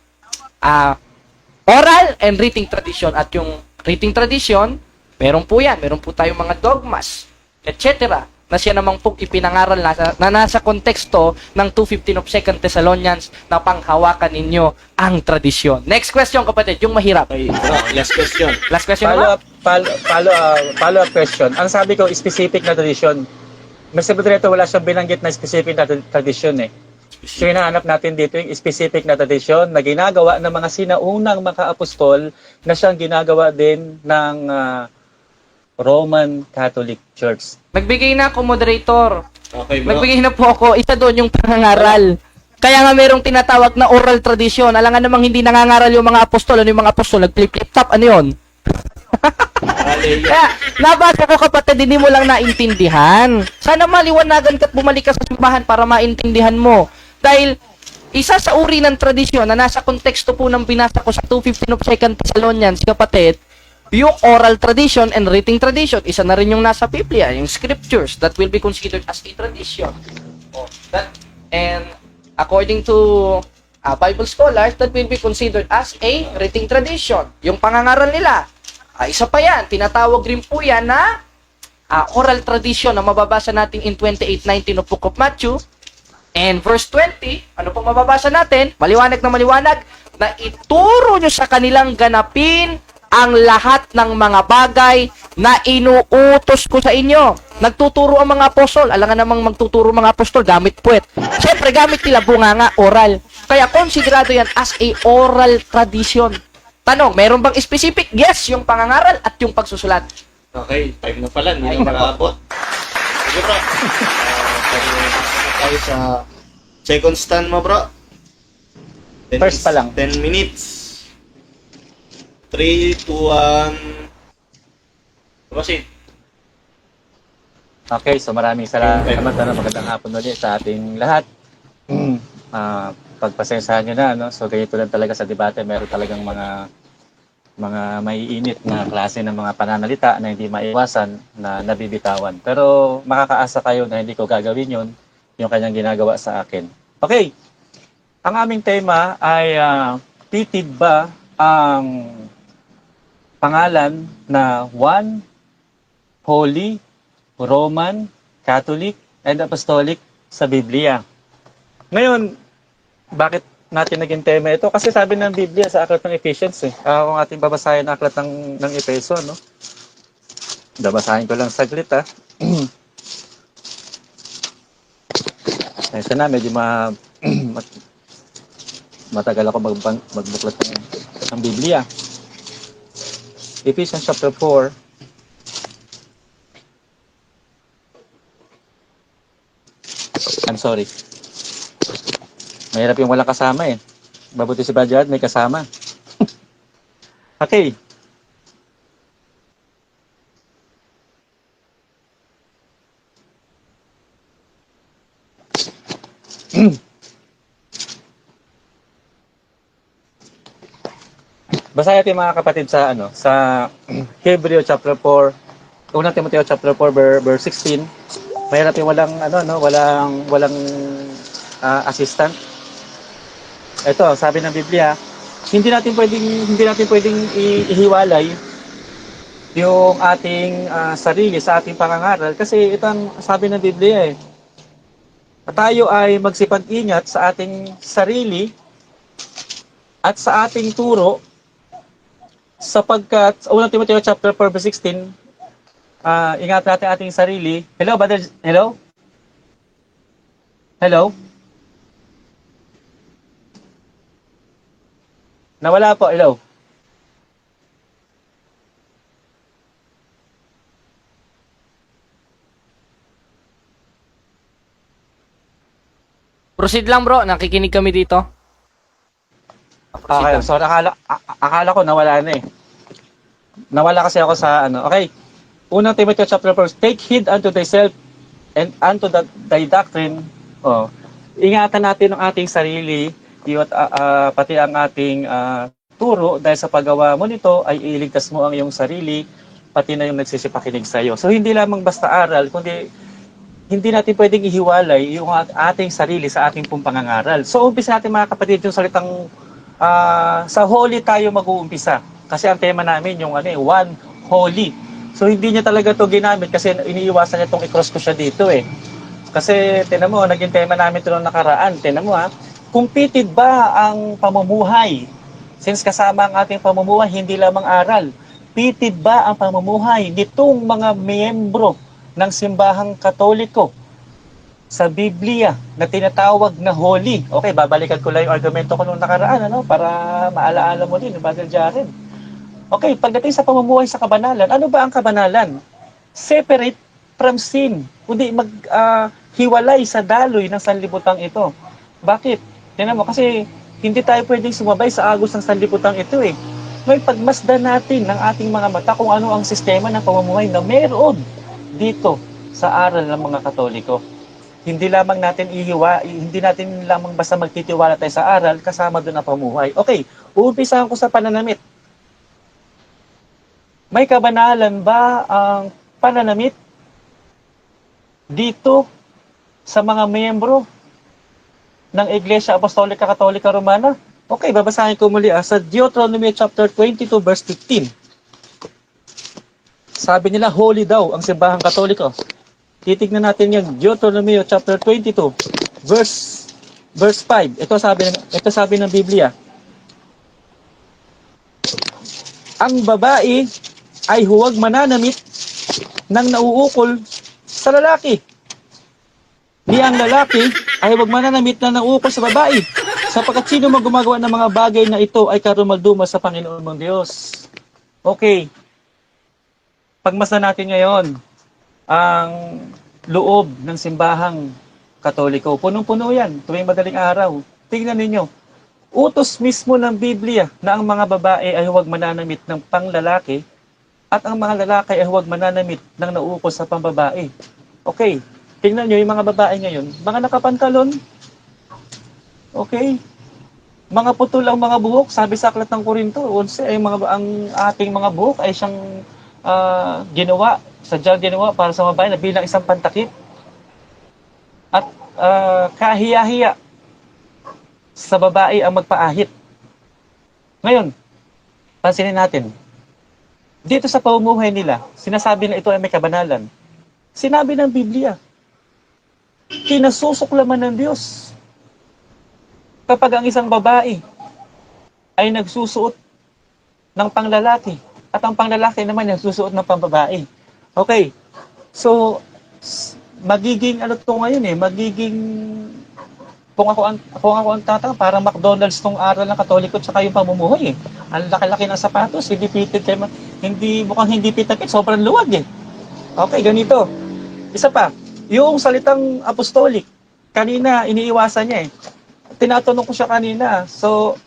oral and written tradition. At yung written tradition, meron po yan. Meron po tayong mga dogmas, etc., na siya namang po ipinangaral na nasa konteksto ng 2:15 of 2 Thessalonians na panghawakan ninyo ang tradisyon. Next question, kapatid, yung mahirap. Okay, last question. Last question naman. Follow up question. Ang sabi ko, specific na tradisyon. Mr. Moderator, wala siyang binanggit na specific na tradisyon eh. So, hinahanap natin dito yung specific na tradisyon na ginagawa ng mga sinaunang mga apostol na siyang ginagawa din ng Roman Catholic Church. Nagbigay na ako, moderator. Okay, bro. Nagbigay na po ako. Isa doon yung pangangaral. Kaya nga merong tinatawag na oral tradition. Alangan namang hindi nangangaral yung mga apostol. Ano yung mga apostol? Nag-flip-flip top. Ano yun? Kaya, nabasa ko, kapatid, hindi mo lang naintindihan. Sana maliwanagan ka at bumalik ka sa simbahan para maintindihan mo. Dahil, isa sa uri ng tradisyon na nasa konteksto po ng binasa ko sa 2:15 of 2 Thessalonians, kapatid, yung oral tradition and written tradition, isa na rin yung nasa Biblia, yung scriptures that will be considered as a tradition. And according to Bible scholars, that will be considered as a written tradition. Yung pangangaral nila, isa pa yan, tinatawag rin po yan na oral tradition na mababasa natin in 28:19 of Book of Matthew. And verse 20, ano po mababasa natin? Maliwanag na ituro nyo sa kanilang ganapin ang lahat ng mga bagay na inuutos ko sa inyo. Nagtuturo ang mga apostol. Alangan namang magtuturo mga apostol, gamit puwet. Siyempre, gamit nila bunganga, oral. Kaya konsiderado yan as a oral tradition. Tanong, meron bang specific? Yes, yung pangangaral at yung pagsusulat. Okay, time na pala. Hindi na makaabot. Sige, bro. Tayo sa second stand mo, bro. First pa lang. 10 minutes. 3, 2, 1. Proceed. Okay, so maraming salamat. Magandang hapon ulit sa ating lahat. Pagpasensahan nyo na, no? So ganito lang talaga sa debate. Meron talagang mga maiinit na klase ng mga pananalita na hindi maiwasan na nabibitawan. Pero makakaasa kayo na hindi ko gagawin yun, yung kanyang ginagawa sa akin. Okay, ang aming tema ay titid ba ang pangalan na Juan Holy, Roman, Catholic, and Apostolic sa Biblia. Ngayon, bakit natin naging tema ito? Kasi sabi ng Biblia sa aklat ng Ephesians kung ating babasahin ang aklat ng Efeso, no? Babasahin ko lang saglit, ha. Ito na, medyo matagal ako magbuklat ng Biblia. Ephesians chapter 4. I'm sorry. Mahirap yung walang kasama Mabuti si Brad may kasama. Okay. Basahin natin mga kapatid sa Hebreo chapter 4, unang Timoteo chapter 4 verse 16. Mahirap yung walang assistant. Ito, sabi ng Biblia, hindi natin pwedeng ihiwalay yung ating sarili sa ating pangangaral kasi ito ang sabi ng Biblia Tayo ay magsipag-ingat sa ating sarili at sa ating turo sapagkat unang Timoteo chapter 4 verse 16, ingat natin ating sarili. Hello, brother? Hello? Hello? Nawala po, hello? Proceed lang bro, nakikinig kami dito. Okay, so akala ko nawala na Nawala kasi ako sa Okay. Unang Timoteo chapter 4, take heed unto thyself and unto thy doctrine. Ingatan natin ang ating sarili, pati ang ating turo dahil sa paggawa mo nito ay iligtas mo ang iyong sarili, pati na yung nagsisipakinig sa iyo. So hindi lamang basta aral, kundi hindi natin pwedeng ihiwalay yung ating sarili sa ating pong pangangaral. So umpisa natin mga kapatid yung salitang sa holy tayo mag-uumpisa. Kasi ang tema namin yung one holy. So hindi niya talaga to ginamit kasi iniiwasan niya itong i-cross ko siya dito Kasi tinan mo, naging tema namin ito noong nakaraan. Tinan mo kung pitid ba ang pamumuhay? Since kasama ang ating pamumuhay, hindi lamang aral. Pitid ba ang pamumuhay nitong mga miyembro ng simbahang Katoliko sa Biblia na tinatawag na holy? Okay, babalikan ko lang yung argumento ko nung nakaraan para maalaala mo din, Brother Jared. Okay, pagdating sa pamumuhay sa kabanalan, ano ba ang kabanalan? Separate from sin, kundi maghiwalay sa daloy ng sanlibutan ito. Bakit? Tingnan mo, kasi hindi tayo pwedeng sumabay sa agos ng sanlibutan ito Ngayon, pagmasdan natin ng ating mga mata kung ano ang sistema ng pamumuhay na meron dito sa aral ng mga Katoliko. Hindi natin lamang basta magtitiwala tayo sa aral, kasama doon ang pamumuhay. Okay, uumpisahan ko sa pananamit. May kabanalan ba ang pananamit dito sa mga miyembro ng Iglesia Apostolika Katolika Romana? Okay, babasahin ko muli sa Deuteronomy chapter 22 verse 15. Sabi nila, holy daw ang simbahang Katoliko. Titignan natin yung Deuteronomy chapter 22 verse 5. Ito sabi ng Biblia. Ang babae ay huwag mananamit ng nauukol sa lalaki. Di ang lalaki ay huwag mananamit ng nauukol sa babae. Sapagkat sino mang gumagawa ng mga bagay na ito ay karumaldumal sa Panginoon mong Diyos. Okay. Pagmasdan natin ngayon ang loob ng simbahang Katoliko. Punong-puno yan tuwing madaling araw. Tingnan ninyo. Utos mismo ng Biblia na ang mga babae ay huwag mananamit ng panglalaki at ang mga lalaki ay huwag mananamit ng nauukol sa pambabae. Okay. Tingnan nyo yung mga babae ngayon. Mga nakapantalon. Okay. Mga putol ang mga buhok. Sabi sa aklat ng Korinto, ang ating mga buhok ay siyang ginawa para sa babae na bilang isang pantakip. At kahiya-hiya sa babae ang magpaahit. Ngayon, pansinin natin. dito sa pamumuhay nila, sinasabi na ito ay may kabanalan. Sinabi ng Biblia, kinasusuklaman ng Diyos kapag ang isang babae ay nagsusuot ng panglalaki at ang panglalaki naman nagsusuot ng pambabae. Okay, so magiging ano to ngayon magiging kung ako ang tatang, parang McDonald's tong aral ng Katoliko at yung pamumuhay Ang laki-laki ng sapatos, hindi mukhang hindi pitapit, sobrang luwag Okay, ganito. Isa pa, yung salitang apostolic, kanina iniiwasan niya Tinatanong ko siya kanina, so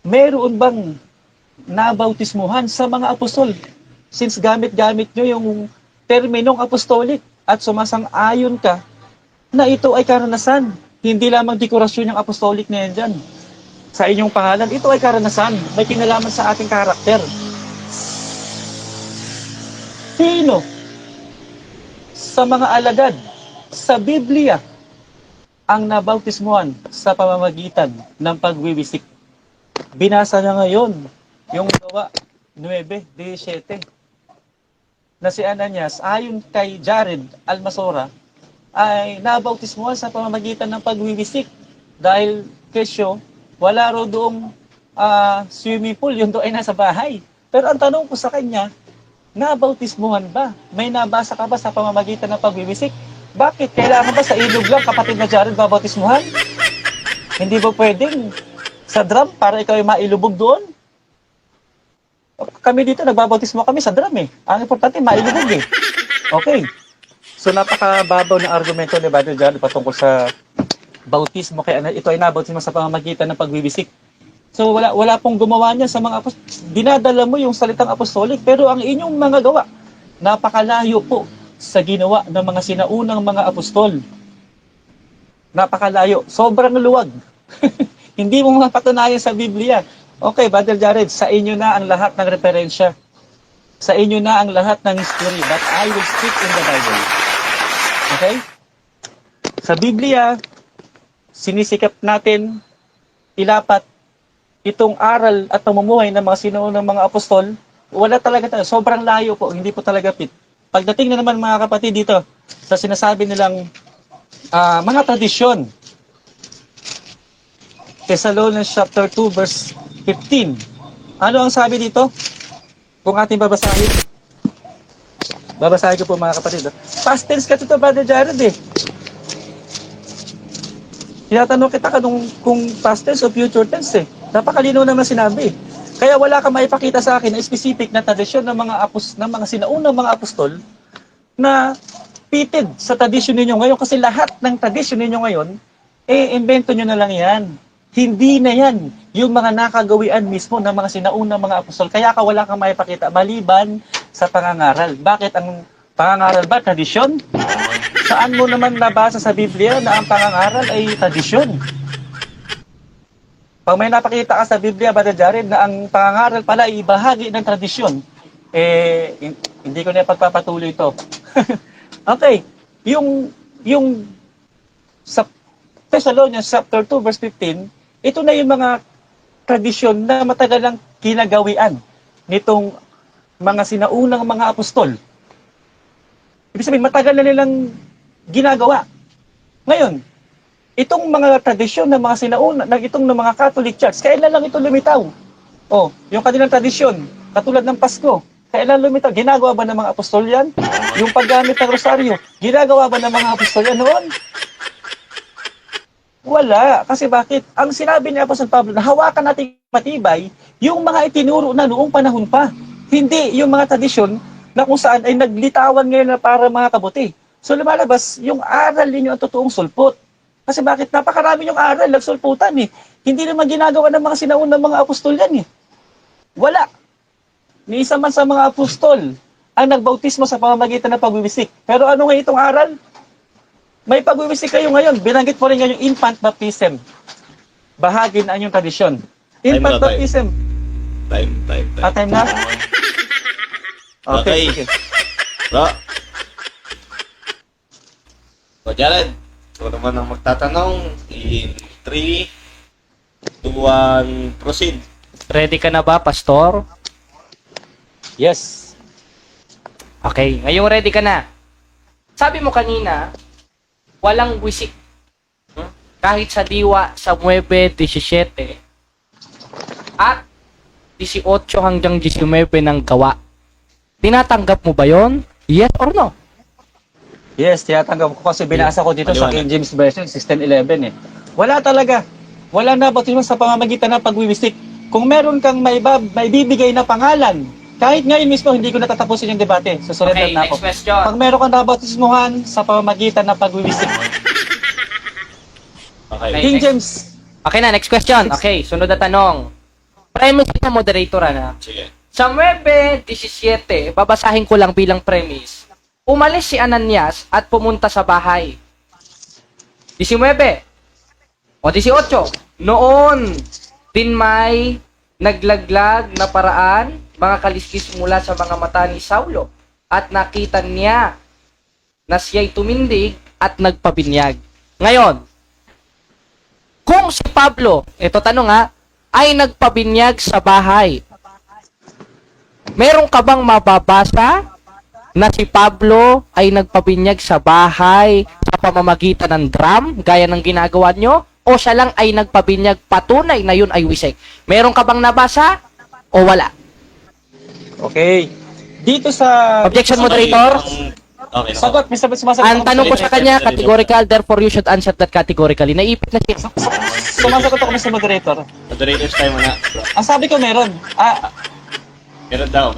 meron bang nabautismuhan sa mga apostol? Since gamit-gamit nyo yung terminong apostolic at sumasang-ayon ka na ito ay karanasan. Hindi lamang dekorasyon yung apostolic na yan dyan. Sa inyong pangalan, ito ay karanasan. May kinalaman sa ating karakter. Sino sa mga alagad sa Biblia ang nabautismuhan sa pamamagitan ng pagwiwisik? Binasa na ngayon yung Gawa 9:17 na si Ananias, ayon kay Jared Almasora, ay nabautismuhan sa pamamagitan ng pagwiwisik dahil kesyo, wala ro doong swimming pool, yun doon ay nasa bahay. Pero ang tanong ko sa kanya, nabautismuhan ba? May nabasa ka ba sa pamamagitan ng pagwiwisik? Bakit? Kailangan ba sa ilog lang, kapatid na Jared, babautismuhan? Hindi ba pwedeng sa drum para ikaw ay mailubog doon? Kami dito, nagbabautismo kami sa drum Ang importante, mailubog Okay. So napakababaw ng argumento ni Brother Jared patungkol sa bautismo, kaya ito ay nabautismo sa pamamagitan ng pagwiwisik. So wala pong gumawa niya sa mga apostol. Dinadala mo yung salitang apostolic, pero ang inyong mga gawa napakalayo po sa ginawa ng mga sinaunang mga apostol. Napakalayo, sobrang luwag. Hindi mo mapatunayan sa Biblia. Okay, Brother Jared, sa inyo na ang lahat ng referensya. Sa inyo na ang lahat ng history, but I will speak in the Bible. Okay? Sa Biblia, sinisikap natin ilapat itong aral at pamumuhay ng mga sinuunang mga apostol. Wala talaga sobrang layo po, hindi po talaga fit. Pagdating na naman mga kapatid dito sa sinasabi nilang mga tradisyon, Thessalonians chapter 2 verse 15. Ano ang sabi dito? Kung ating babasahin. Babasahin ko po mga kapatid. Past tense ka ito, Brother Jared Tinatanong kita kung past tense o future tense Napakalinaw naman sinabi. Kaya wala kang maipakita sa akin na specific na tradisyon ng mga sinaunang mga apostol na fitted sa tradisyon ninyo ngayon, kasi lahat ng tradisyon ninyo ngayon invento nyo na lang yan. Hindi na yan yung mga nakagawian mismo ng mga sinaunang mga apostol. Kaya wala kang maipakita maliban sa pangangaral. Bakit ang pangangaral ba? Tradisyon? Saan mo naman nabasa sa Biblia na ang pangangaral ay tradisyon? Pag may napakita ka sa Biblia, Brother Jared, na ang pangangaral pala ay bahagi ng tradisyon, hindi ko na pagpapatuloy ito. Okay. Yung sa Thessalonians chapter 2 verse 15, ito na yung mga tradisyon na matagal lang kinagawian nitong mga sinaunang mga apostol. Ibig sabihin, matagal na nilang ginagawa. Ngayon, itong mga tradisyon ng mga sinauna, itong ng mga Catholic Church, kailan lang ito lumitaw? Yung kanilang tradisyon, katulad ng Pasko, kailan lumitaw? Ginagawa ba ng mga apostol yan? Yung paggamit ng rosaryo, ginagawa ba ng mga apostol yan noon? Wala. Kasi bakit? Ang sinabi ni Apostol Pablo na hawakan natin matibay yung mga itinuro na noong panahon pa. Hindi yung mga tradisyon na kung saan ay naglitawan ngayon na para mga kabuti. So lumalabas, yung aral ninyo ang totoong sulpot. Kasi bakit? Napakarami yung aral, nagsulputan Hindi naman ginagawa ng mga sinaunang mga apostol yan Wala. Ni isa man sa mga apostol ang nagbautismo sa pamamagitan ng pagwiwisik. Pero ano nga itong aral? May pagwiwisik kayo ngayon. Binanggit po rin nga yung infant baptism. Bahagi na yung tradisyon. Infant baptism. Time. Time na? Okay. Sige. Bro. So, Jared, ito naman ang magtatanong. In 3, 2, 1, proceed. Ready ka na ba, Pastor? Yes. Okay, ngayong ready ka na. Sabi mo kanina, walang wisik. Kahit sa diwa, sa 9, 17, at 18 hanggang 19 ng gawa. Tinatanggap mo ba yon? Yes or no? Yes, tinatanggap ko kasi binasa ko dito sa Maliwanag. King James Version 16:11 eh. Wala talaga. Wala na bautismo sa pamamagitan ng pagwiwisik. Kung meron kang may bibigay na pangalan, kahit ngayon mismo hindi ko natatapusin yung debate. Susunod Okay, na ako. next question. Pag meron kang nabautismuhan sa pamamagitan ng pagwiwisik. Okay. Okay. King next. James, Okay na, next question. Okay, sunod na tanong. Premise na moderator, na. Sige. Sa 9:17, babasahin ko lang bilang premise. Umalis si Ananias at pumunta sa bahay. 19 o 18. Noon din may naglaglag na paraan, mga kaliskis mula sa mga mata ni Saulo, at nakita niya na siya'y tumindig at nagpabinyag. Ngayon, kung si Pablo, ito tanong ha, ay nagpabinyag sa bahay, meron ka bang mababasa na si Pablo ay nagpabinyag sa bahay sa pamamagitan ng drum, gaya ng ginagawa nyo? O siya lang ay nagpabinyag patunay na yun ay wisik? Meron ka bang nabasa o wala? okay. Dito sa Objection, moderator? Okay. sagot, Mr. Sumasagot Ang ako, tanong ko Mr. sa kanya, categorical, therefore you should answer that categorically. Naipit na siya. Sumasagot ako, Mr. Moderator. Moderators time muna. Bro. Ang sabi ko meron. Meron daw.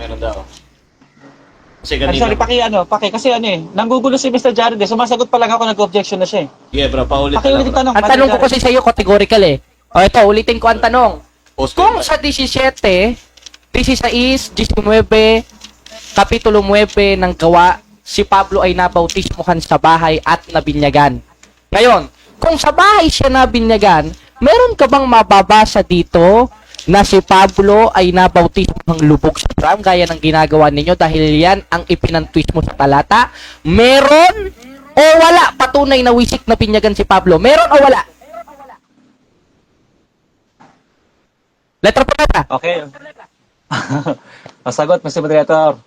Kasi I'm kanina. sorry, kasi nanggugulo si Mr. Jared eh. Sumasagot pa lang ako, nag-objection na siya eh. Yeah, bro, paulit na Pakiulit lang. yung tanong. Ang tanong ko kasi sa iyo, categorical eh. O ito, ulitin ko ang tanong. Post Kung sa 17, 16, 19, Kapitulo 9 ng gawa, si Pablo ay nabautismuhan sa bahay at nabinyagan. Ngayon, kung sa bahay siya nabinyagan, meron ka bang mababasa dito na si Pablo ay nabautismuhang lubog sa drum, gaya ng ginagawa ninyo dahil yan ang ipinantwist mo sa talata? Meron o wala? Patunay na wisik na pinyagan si Pablo. Meron o wala? Letter po na. Okay. Ang sagot, Mr. Moderator,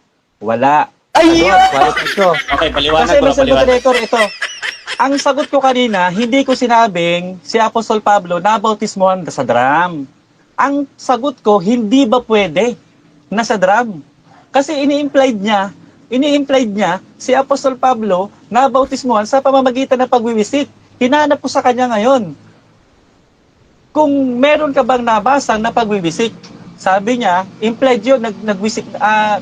wala. Ayun! Sagot, qualified ko. Okay, paliwanag Kasi, bro, Mr. paliwanag. Moderator, ito. Ang sagot ko kanina, hindi ko sinabing si Apostol Pablo nabautismuhan sa drum. Ang sagot ko, hindi ba pwede na sa drum? Kasi ini-implied niya si Apostol Pablo nabautismuhan sa pamamagitan ng pagwiwisik. Hinanap ko sa kanya ngayon. Kung meron ka bang nabasang na pagwiwisik, sabi niya, implied yun, nagwisik,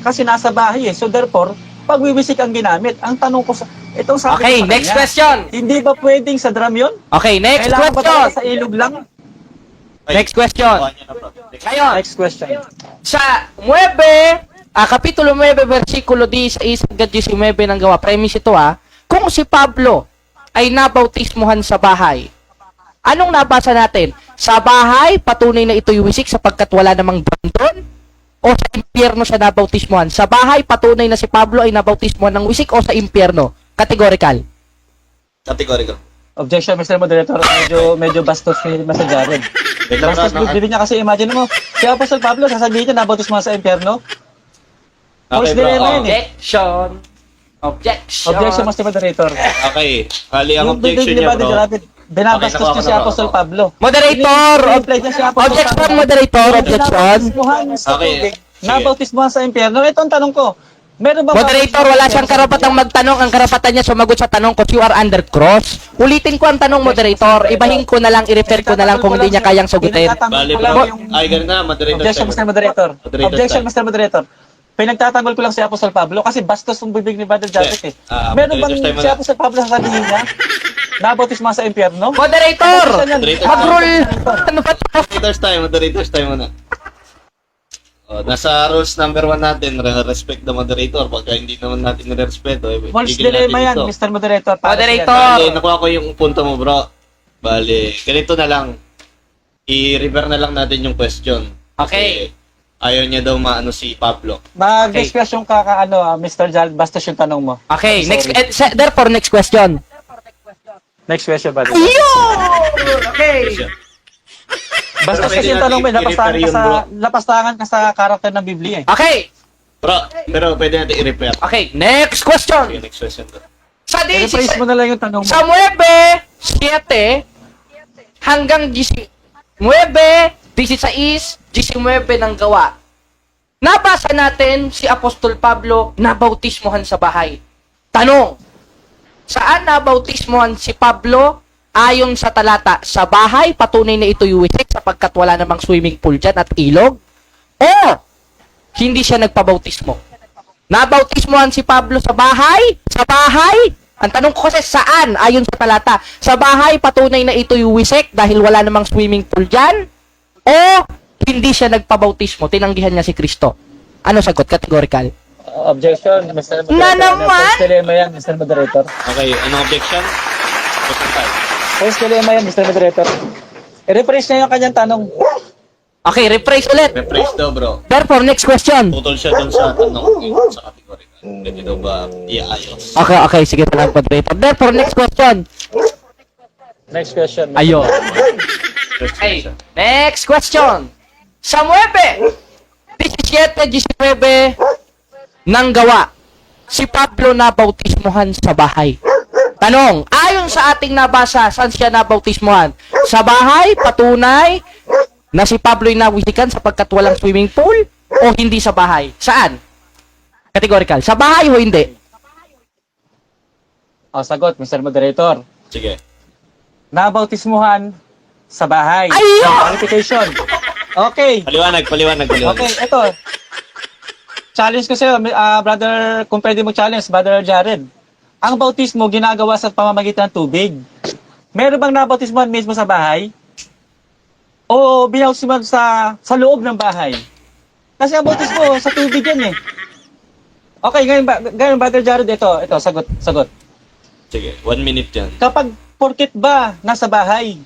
kasi nasa bahay eh. So therefore, pagwiwisik ang ginamit. Ang tanong ko itong sabi Okay, ko sa next kanya, question. hindi ba pwedeng sa drum yun? Okay, next Kailangan ba question. talaga sa ilog lang? Ay, Next question. gawa niya na, bro. Next. Ngayon, Next question. sa 9, Kapitulo 9, versikulo 16 hanggang 19 ng gawa, premise ito kung si Pablo ay nabautismuhan sa bahay, anong nabasa natin? Sa bahay, patunay na ito'y wisik sapagkat wala namang drum doon? O sa impyerno siya nabautismuhan? Sa bahay, patunay na si Pablo ay nabautismuhan ng wisik o sa impyerno? Categorical. Categorical. Objection, Mr. Moderator. Medyo bastos ni Mr. Jared. Wait lang, Bastos bro, no? bibig niya kasi imagine mo, si Apostol Pablo, sasabihin niya nabautismuhan sa impyerno? Okay, bro. Dilemma yun eh. Objection. Objection, Mr. Moderator. Okay. Hali ang Yung bibig objection ni niya, Brother bro. Jared, binabastos Okay, niya si nakuha ko. Apostol Pablo. Moderator! Implied niya si Apostol Objection, Pablo. moderator! Objection! Nabautismuhan sa Okay, tubig, sige. nabautismuhan sa impyerno. Ito ang tanong ko. Meron ba Moderator, wala siyang karapatang magtanong. Ang karapatan niya sumagot sa tanong ko, you are under cross. Ulitin ko ang tanong, moderator. Ibahin ko na lang, i-refer ko na lang kung hindi niya kayang sagutin. Bali, Pinagtatanggol ko lang bro. yung- Ay, ganun na. Moderator Objection, time. Mr. Moderator. Moderator Objection, time. Mr. Moderator. Pinagtatanggol ko lang si Apostol Pablo kasi bastos ng bibig ni Brother Jared eh. Meron bang moderator's time si na. Apostol Pablo sasabihin niya? Nabautismuhan sa impyerno? Moderator! Moderator. Mag-rule! Ano ba ito? Moderators time muna. Nasa rules number 1 natin, respect the moderator. Pagka hindi naman natin nirespeto, False bigyan dilemma natin yan, ito. Mr. Moderator. Para Moderator! Bali, nakuha ko yung punto mo, bro. Bali, ganito na lang. I-refer na lang natin yung question. Okay. Kasi ayaw niya daw maano si Pablo. Mag-next question ka, Mr. Jared, bastos yung tanong mo. Okay, Sorry. therefore, next question. Next question, Brother. Ayun! Okay. Bastos kasi yung tanong mo, lapastangan ka sa karakter ng Biblia eh. Okay. Bro, pero pwede natin i-repair. Okay, next question. Okay, next question bro. Sa I-rephrase mo na lang yung tanong mo. Sa 9:7 hanggang 9:16 ng gawa. Nabasa natin si Apostol Pablo na bautismohan sa bahay. Tanong, saan nabautismohan si Pablo ayon sa talata? Sa bahay, patunay na ito'y wisik sapagkat wala namang swimming pool dyan at ilog? O hindi siya nagpabautismo? Nabautismohan si Pablo sa bahay? Sa bahay? Ang tanong ko kasi saan ayon sa talata? Sa bahay, patunay na ito'y wisik dahil wala namang swimming pool dyan? O hindi siya nagpabautismo? Tinanggihan niya si Kristo? Ano sagot? Categorical. Objection, Mr. Moderator. Na naman? First dilemma yan, Mr. Moderator. Okay, anong objection? Second time. First dilemma yan, Mr. Moderator. I-rephrase niya yung kanyang tanong. Okay, rephrase ulit. Rephrase daw bro. Therefore, next question. Putol siya dun sa tanong sa category. Pwede daw ba iayos? Okay, sige pa lang, moderator. Therefore, next question. Next question. Ayun. Okay, next question. Sa 9:17-19 ng gawa, si Pablo na bautismohan sa bahay. Tanong, ayon sa ating nabasa, saan siya nabautismohan? Sa bahay, patunay na si Pablo'y nawisikan sapagkat walang swimming pool o hindi sa bahay? Saan? Categorical. Sa bahay o hindi? O, sagot, Mr. Moderator. Sige. Nabautismuhan sa bahay. Ayun! Qualification. Okay. Paliwanag. Okay, ito. Challenge ko sa'yo, brother, kung pwede mo challenge, brother Jared. Ang bautismo ginagawa sa pamamagitan ng tubig. Meron bang nabautismuhan mismo sa bahay? O binautismuhan sa loob ng bahay? Kasi ang bautismo sa tubig yan eh. Okay, ngayon brother Jared, ito, sagot. Sige, 1 minute yan. Kapag porket ba nasa bahay,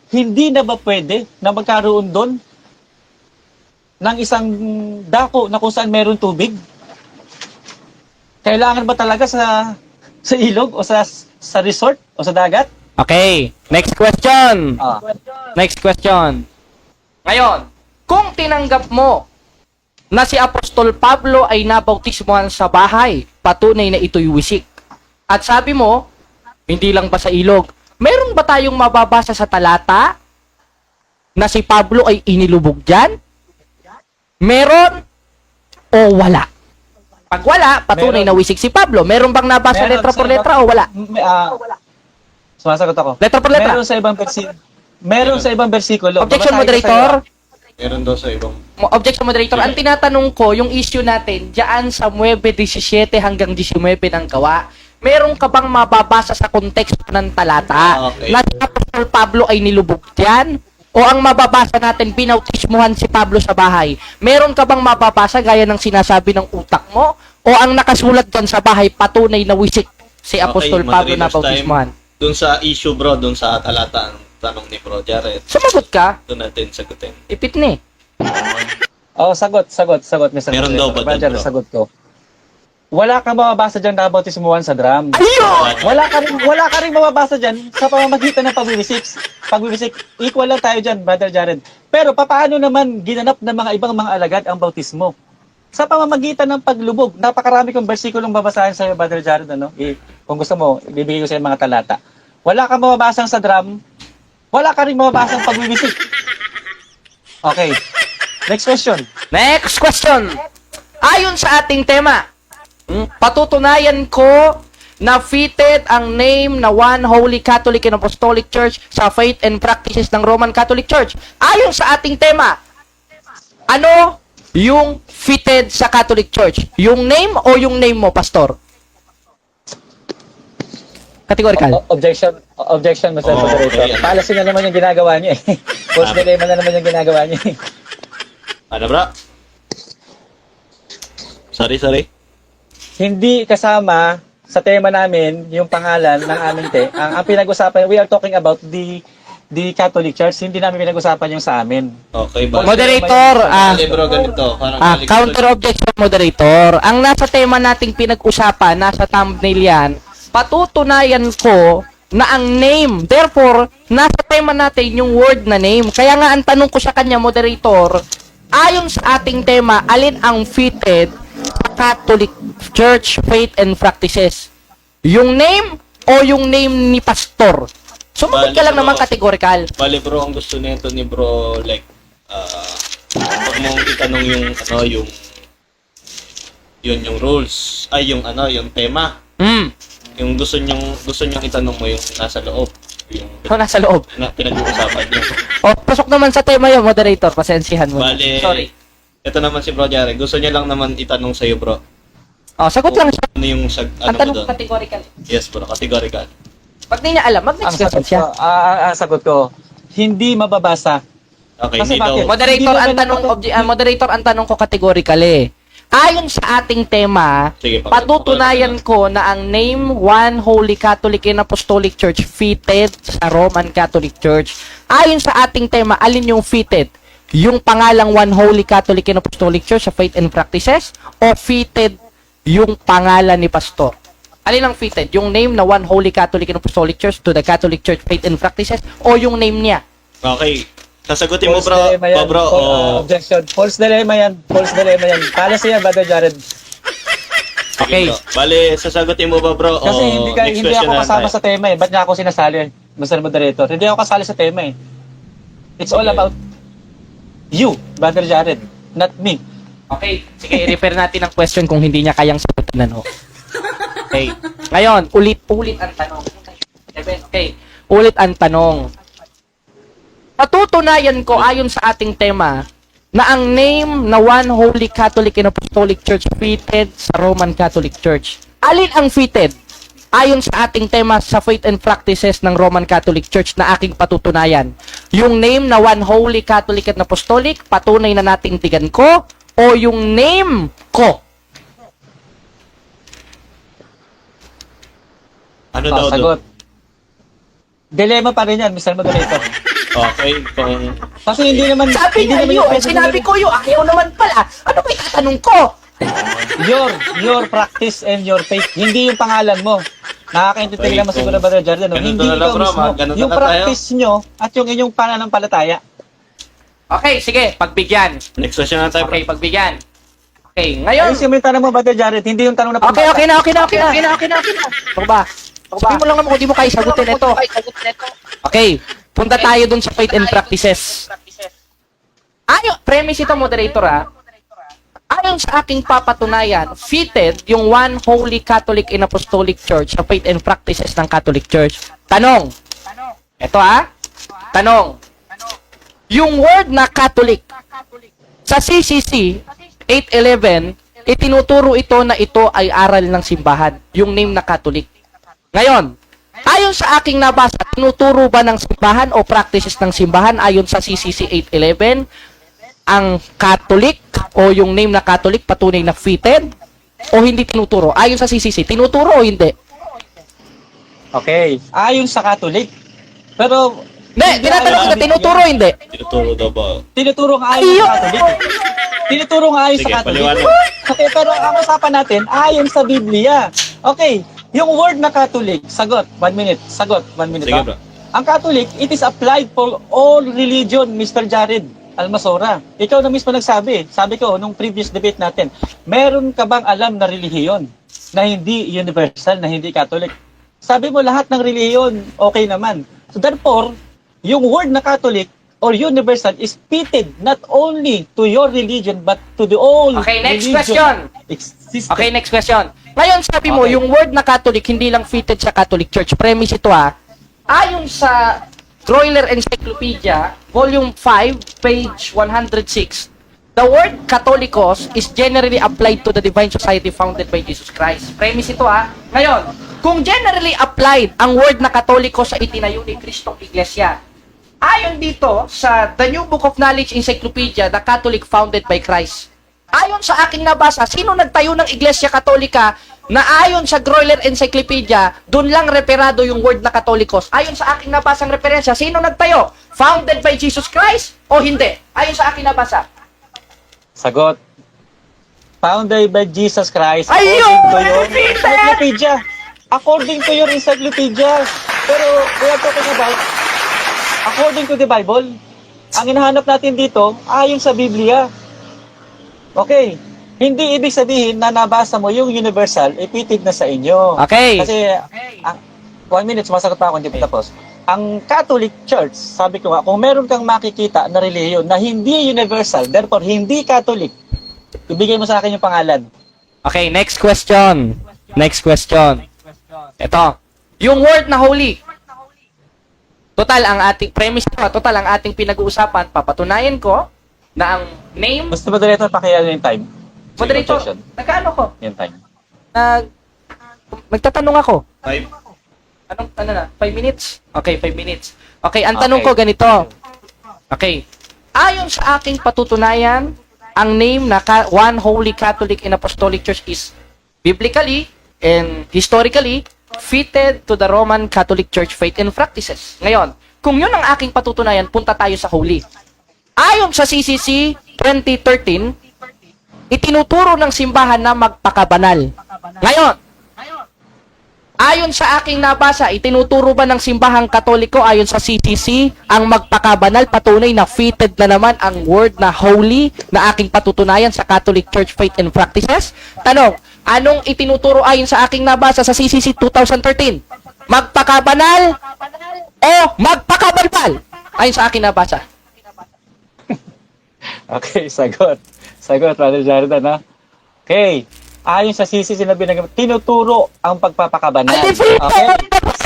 hindi na ba pwede na magkaroon doon ng isang dako na kung saan meron tubig? Kailangan ba talaga sa ilog o sa resort o sa dagat? Okay, next question. Ah. Next question. Ngayon, kung tinanggap mo na si Apostol Pablo ay nabautismohan sa bahay, patunay na ito'y wisik. At sabi mo, hindi lang ba sa ilog, meron ba tayong mababasa sa talata na si Pablo ay inilubog dyan? Meron o wala? Pag wala, patunay Meron. na wisik si Pablo. Meron bang nabasa Meron letra sa por ibang- letra o wala? Sumasagot ako. Letra por letra. Meron sa ibang bersikulo. Objection, Babasahin ko moderator. Meron daw sa ibang... Objection, moderator. Ang tinatanong ko, yung issue natin, diyan sa 9:17 hanggang 19 ng gawa, meron ka bang mababasa sa konteksto ng talata Okay. na si Apostol Pablo ay nilubog diyan? O ang mababasa natin, binautismuhan si Pablo sa bahay? Meron ka bang mababasa gaya ng sinasabi ng utak mo? O ang nakasulat dyan sa bahay, patunay na wisik si Apostol Pablo na bautismuhan? Doon sa issue bro, doon sa talata ang tanong ni Bro Jared. Sumagot ka, Doon natin sagutin. ipit ni. sagot, Mr. Meron daw ba doon, Roger, bro? sagot ko. Wala kang mababasa dyan na bautismuhan sa drum. Ayun! Wala ka rin mababasa dyan sa pamamagitan ng pagwiwisik. Equal lang tayo dyan, Brother Jared. Pero paano naman ginanap ng mga ibang mga alagad ang bautismo? Sa pamamagitan ng paglubog. Napakarami kong versikulong babasahin sa iyo, Brother Jared. Kung gusto mo, ibibigay ko sa iyo mga talata. Wala kang mababasang sa drum. Wala ka rin mababasang pagwiwisik. Okay. Next question. Next question. Ayon sa ating tema, patutunayan ko na fitted ang name na One Holy Catholic and Apostolic Church sa faith and practices ng Roman Catholic Church. Ayon sa ating tema, ano yung fitted sa Catholic Church? Yung name o yung name mo, Pastor? Categorical. Objection, Mr. Moderator. okay. Policy na naman yung ginagawa niyo eh. Post dilemma na naman yung ginagawa niyo eh. Ano bro? Sorry. Hindi kasama sa tema namin yung pangalan ng aming ang pinag-usapan, we are talking about the Catholic Church, hindi namin pinag-usapan yung sa amin. Okay ba? Moderator, Hindi bro, ganito. Parang counter objection, moderator. Ang nasa tema nating pinag-usapan, nasa thumbnail yan, patutunayan ko na ang name. Therefore, nasa tema natin yung word na name. Kaya nga ang tanong ko sa kanya, moderator, ayon sa ating tema, alin ang fitted sa Catholic Church faith and practices? Yung name o yung name ni pastor? Sumagot ka lang naman categorical. Bale bro, ang gusto nito ni bro, like, huwag mong itanong yung, yung rules, ay yung tema. Yung gusto nyong itanong mo yung nasa loob. Yung So, nasa loob. pinag-uusapan niyo. O, pasok naman sa tema yung moderator. Pasensihan mo. na. Bale, Sorry. ito naman si Bro Jared. Gusto niya lang naman itanong sa'yo, bro. O, sagot lang siya. Ano yung Ang mo tanong doon? categorical. Yes, bro. Categorical. Pag di niya alam, mag-next question siya. Sagot ko, hindi mababasa. Okay, Kasi hindi daw. bakit? Moderator, Hindi ang naman tanong, ako- moderator, ang tanong ko categorical eh. Ayon sa ating tema, Sige, patutunayan ko na ang name One Holy Catholic and Apostolic Church fitted sa Roman Catholic Church. Ayon sa ating tema, alin yung fitted? Yung pangalang One Holy Catholic and Apostolic Church sa faith and practices o fitted yung pangalan ni pastor? Alin ang fitted? Yung name na One Holy Catholic and Apostolic Church to the Catholic Church faith and practices o yung name niya? Okay. Sasagutin mo, False bro. dilemma yan. Bro, Objection. False dilemma yan. False dilemma yan. Policy yan, Brother Jared. Okay. Bro. Bale, sasagutin mo ba, bro? Kasi o next hindi question ako na kasama tayo? sa tema eh. Ba't niya ako sinasali, Mr. Moderator? Hindi ako kasali sa tema eh. It's all Okay. about you, Brother Jared, not me. Okay, sige, i-refer natin ang question kung hindi niya kayang sagutin, ano. Okay. Ngayon, ulit ang tanong. Okay, ulit ang tanong. Patutunayan ko ayon sa ating tema na ang name na One Holy Catholic and Apostolic Church fitted sa Roman Catholic Church. Alin ang fitted? Ayon sa ating tema sa faith and practices ng Roman Catholic Church na aking patutunayan. Yung name na One Holy Catholic and Apostolic, patunay na nating tigan ko, o yung name ko? Ano daw doon? Sagot. Dilemma pa rin yan, Mr. Moderator. Okay, kung... Kasi hindi naman... Sabi hindi niya naman yun, yung- sinabi ko yun, ayaw naman pala. Ano ba itatanong ko? Your practice and your faith. Hindi yung pangalan mo. Nakakaintindi lang mo Wait, siguro, Brother Jared. Ano? ganun Hindi na lang, ikaw bro, mismo. ganun na Yung lang tayo. practice nyo at yung inyong pananampalataya. Okay, sige, pagbigyan. Next question na tayo, bro. Okay, pagbigyan. Okay, ngayon. Ayusin mo yung tanong mo, Brother Jared. Hindi yung tanong na Okay na. Ano ba? Sabi mo lang naman kung di mo kaya sagutin ito. Okay, punta tayo dun sa faith and practices. Premise ito, moderator, ayon sa aking papatunayan, fitted yung One Holy Catholic and Apostolic Church sa faith and practices ng Catholic Church. Tanong. Ito, Tanong. Yung word na Catholic, sa CCC 811, itinuturo ito na ito ay aral ng simbahan, yung name na Catholic. Ngayon, ayon sa aking nabasa, tinuturo ba ng simbahan o practices ng simbahan ayon sa CCC 811, ang Catholic o yung name na Catholic patunay na fitted o hindi tinuturo? Ayon sa CCC, tinuturo o hindi? Okay. Ayon sa Catholic. Pero... Hindi, tinatanong kita, tinuturo o hindi? Tinuturo daw ba? Tinuturo nga ayon sa Catholic. Tinuturo nga ayon Sige, sa Catholic. paliwanag. Okay, pero ang usapan natin, ayon sa Biblia. Okay, yung word na Catholic, sagot, 1 minute. Sagot, 1 minute. Sige, ha? bro. Ang Catholic, it is applied for all religion, Mr. Jared Almasora. Ikaw na mismo nagsabi. Sabi ko, nung previous debate natin, meron ka bang alam na relihiyon na hindi universal, na hindi Catholic? Sabi mo, lahat ng relihiyon, okay naman. So therefore, yung word na Catholic or universal is fitted not only to your religion but to the all Okay, next religion question. existing. Okay, next question. Ngayon, sabi mo, Okay. yung word na Catholic, hindi lang fitted sa Catholic Church. Premise ito, ayon sa Groyler Encyclopedia, Volume 5, page 106, the word Catholicos is generally applied to the divine society founded by Jesus Christ. Premise ito, Ngayon, kung generally applied ang word na Katoliko sa itinayo ni Kristong Iglesia, ayon dito sa The New Book of Knowledge Encyclopedia, the Catholic founded by Christ. Ayon sa aking nabasa, sino nagtayo ng Iglesia Katolika na ayon sa Groyler Encyclopedia, doon lang referado yung word na Katolikos. Ayon sa aking nabasang referensya, sino nagtayo? Founded by Jesus Christ o hindi? Ayon sa aking nabasa. Sagot. Founded by Jesus Christ Ayun! according to your Repeated! encyclopedia. According to your encyclopedia. Pero we are talking about according to the Bible. Ang hinahanap natin dito, ayon sa Biblia. Okay. Hindi ibig sabihin na nabasa mo yung universal, ipitid na sa inyo. Okay. Kasi, 1 minute, sumasagot pa ako, hindi pa tapos. Ang Catholic Church, sabi ko nga, kung meron kang makikita na relihiyon na hindi universal, therefore hindi Catholic, ibigay mo sa akin yung pangalan. Okay, next question. Next question. Ito. Yung word na holy. Total, ang ating premise ko, total, ang ating pinag-uusapan, papatunayan ko na ang name, Basta moderator, pakiano yung time. moderator, Objection. nagkaano ko? Yung time. Nagtatanong ako. 5. Ano na? 5 minutes? Okay, 5 minutes. Okay, ang Okay. tanong ko ganito. Okay. Ayon sa aking patutunayan, ang name na One Holy Catholic and Apostolic Church is biblically and historically fitted to the Roman Catholic Church faith and practices. Ngayon, kung yun ang aking patutunayan, punta tayo sa holy. Ayon sa CCC 2013, itinuturo ng simbahan na magpakabanal. Ngayon, ayon sa aking nabasa, itinuturo ba ng simbahang Katoliko ayon sa CCC ang magpakabanal, patunay na fitted na naman ang word na holy na aking patutunayan sa Catholic Church Faith and Practices? Tanong, anong itinuturo ayon sa aking nabasa sa CCC 2013? Magpakabanal o magpakabalbal? Ayon sa aking nabasa. Okay, sagot. Sagot, Brother Jared, ha? Okay. Ayon sa CCC na binag tinuturo ang pagpapakabanal. Okay?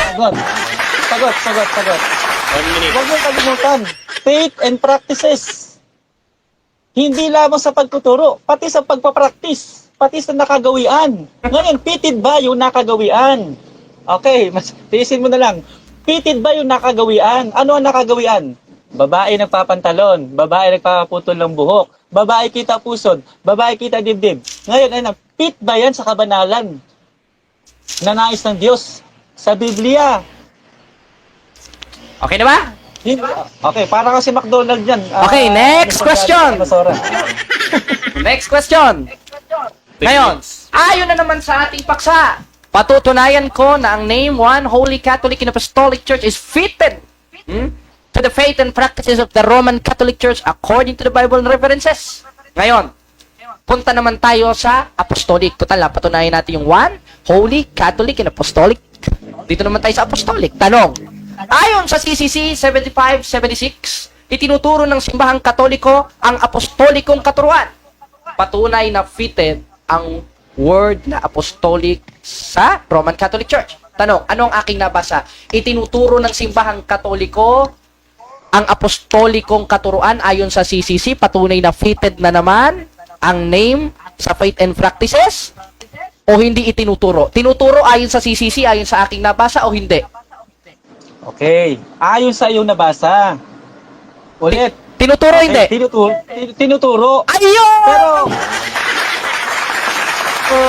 Sagot. Sagot. 1 minute. Huwag mong kalimutan. Faith and practices. Hindi lamang sa pagtuturo, pati sa pagpapractice, pati sa nakagawian. Ngayon, fitted ba yung nakagawian? Okay, tiisin mo na lang. Fitted ba yung nakagawian? Ano ang nakagawian? Babae nagpapantalon, babae nagpapaputol ng buhok, babae kita pusod, babae kita dibdib. Ngayon, fit ba yan sa kabanalan na nais ng Diyos sa Biblia? Okay na ba? Okay, para kasi McDonald yan. Okay, next question. Basura. Next question. Ngayon, ayon na naman sa ating paksa, patutunayan ko na ang name One Holy Catholic and Apostolic Church is fitted to the faith and practices of the Roman Catholic Church according to the Bible and references. Ngayon, punta naman tayo sa Apostolic. Total, patunayan natin yung One Holy Catholic and Apostolic. Dito naman tayo sa Apostolic. Tanong, ayon sa CCC 7576, itinuturo ng simbahang Katoliko ang apostolikong katuruan. Patunay na fitted ang word na apostolic sa Roman Catholic Church. Tanong, ano ang aking nabasa? Itinuturo ng simbahang Katoliko ang apostolikong katuruan ayon sa CCC, patunay na fitted na naman ang name sa faith and practices, o hindi itinuturo? Tinuturo ayon sa CCC, ayon sa aking nabasa, o hindi? Okay, ayon sa iyong nabasa. Ulit. Tinuturo, Okay, hindi? Tinuturo. Ayun! Pero,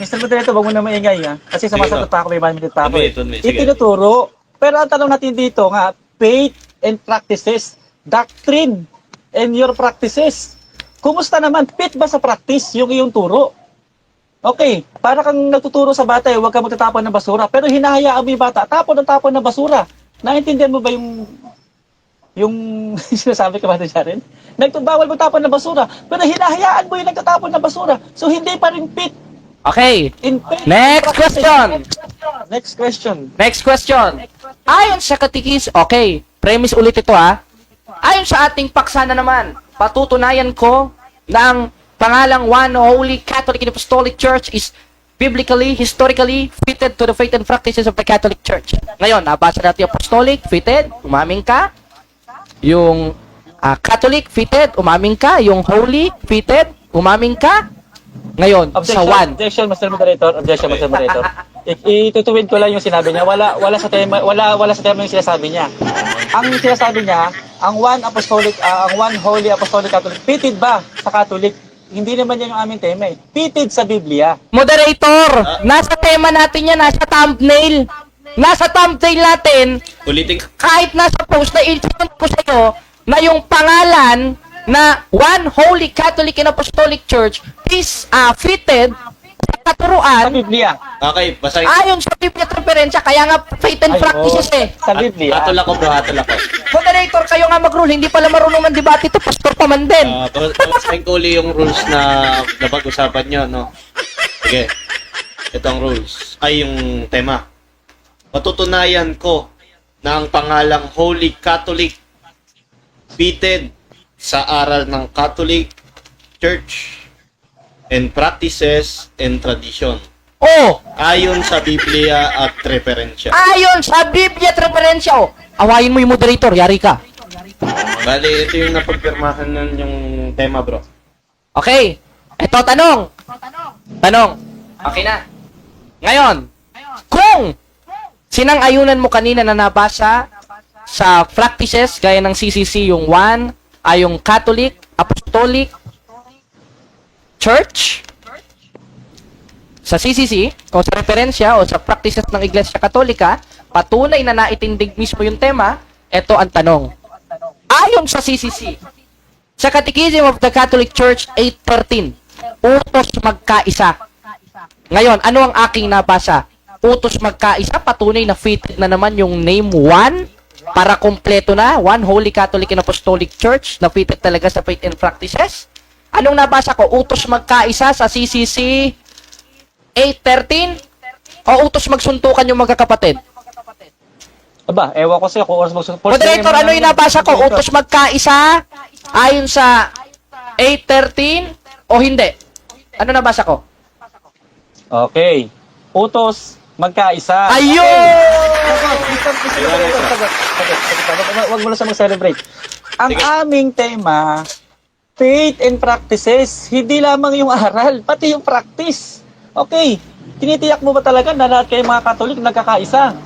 Mr. Moderator, wag mo na maingay, ha? Kasi sumasagot pa ako, may 1 minute pa ako. 1 minute, sige. Itinuturo. Pero ang tanong natin dito nga, faith and practices, doctrine and your practices. Kumusta naman? Fit ba sa practice yung iyong turo? Okay, para kang nagtuturo sa bata, huwag ka magtatapon ng basura. Pero hinahayaan mo yung bata, tapon ng basura. Naintindihan mo ba yung sinasabi ka ba ito, Jaren? Bawal mo tapon ng basura, pero hinahayaan mo yung nagtatapon ng basura. So hindi pa rin fit. Okay. In faith, Next question. Next question. Next question. Ayon sa katikis, okay, premise ulit ito ha. Ayon sa ating paksa na naman, patutunayan ko na ang pangalang One Holy Catholic and Apostolic Church is biblically, historically fitted to the faith and practices of the Catholic Church. Ngayon, nabasa natin yung apostolic, fitted, umaming ka. Yung Catholic, fitted, umaming ka. Yung holy, fitted, umaming ka. Ngayon, sa one. Objection, Mr. Moderator. Objection, Mr. Moderator. Itutuwid ko lang yung sinabi niya. Wala sa tema yung sinasabi niya. Ang sinasabi niya, ang one holy apostolic Catholic, fitted ba sa Catholic? Hindi naman yan yung aming tema eh. Fitted sa Biblia. Moderator, nasa tema natin yan, nasa thumbnail. Nasa thumbnail natin, Ulitin. kahit nasa post na i-comment ko sa iyo na yung pangalan na One Holy Catholic and Apostolic Church is fitted sa katuruan, Biblia. Okay, basahin. ayon sa Biblia at referensya, kaya nga faith and practices eh. Sa Biblia. Hatol ako bro, hatol ako. Moderator, kayo nga mag-rule, hindi pala marunong ng debate ito, pastor pa man din. Basahin ko uli yung rules na napag-usapan nyo, no? Sige. Itong rules. Ay, yung tema. Patutunayan ko na ang pangalang Holy Catholic fitted sa aral ng Catholic Church and practices and tradition. Oh, Ayon sa Biblia at referensya. ayon sa Biblia at referensya, oh, awayin mo yung moderator, yari ka. Bali, ito yung napagpirmahan nun yung tema, bro. Okay, eto tanong. Tanong. Okay na. Ngayon, kung sinang-ayunan mo kanina na nabasa sa practices gaya ng CCC yung 1 ay yung Catholic, Apostolic Church sa CCC o sa referensya o sa practices ng Iglesia Katolika, patunay na naitindig mismo yung tema, ito ang tanong. Ayon sa CCC, sa Catechism of the Catholic Church 813, utos magkaisa. Ngayon, ano ang aking nabasa? Utos magkaisa, patunay na fitted na naman yung name 1 para kompleto na, 1 Holy Catholic and Apostolic Church na fitted talaga sa faith and practices. Anong nabasa ko? Utos magkaisa sa CCC 813 o utos magsuntukan yung magkakapatid? Aba, ewan ko sa'yo kung oras magsusunod. Moderator, ano yung nabasa ko? Utos magkaisa ayon sa 813 o hindi? Ano nabasa ko? Okay. Utos, magkaisa. Ayun! Huwag mo na siya mag-celebrate. Ang aming tema, faith and practices. Hindi lamang yung aral, pati yung practice. Okay. Tinitiyak mo ba talaga na lahat kayo mga Katolik nagkakaisa?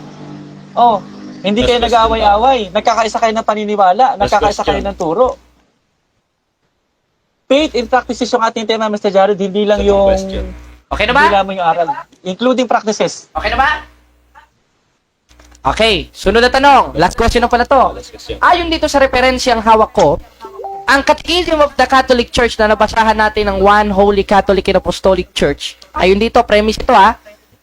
Oh, hindi kayo Next nag-aaway-away. Nagkakaisa kayo ng paniniwala. Nagkakaisa kayo ng turo. Faith and practices yung ating tema, Mr. Jared. Hindi lang Second yung... question. Okay na Hindi ba? lamang yung aral. Including practices. Okay na ba? Okay, sunod na tanong. Last question na pala to. Last question. Ayon dito sa referensyang hawak ko, ang Catechism of the Catholic Church na nabasahan natin ng 1 Holy Catholic and Apostolic Church, ayon dito, premise ito ha,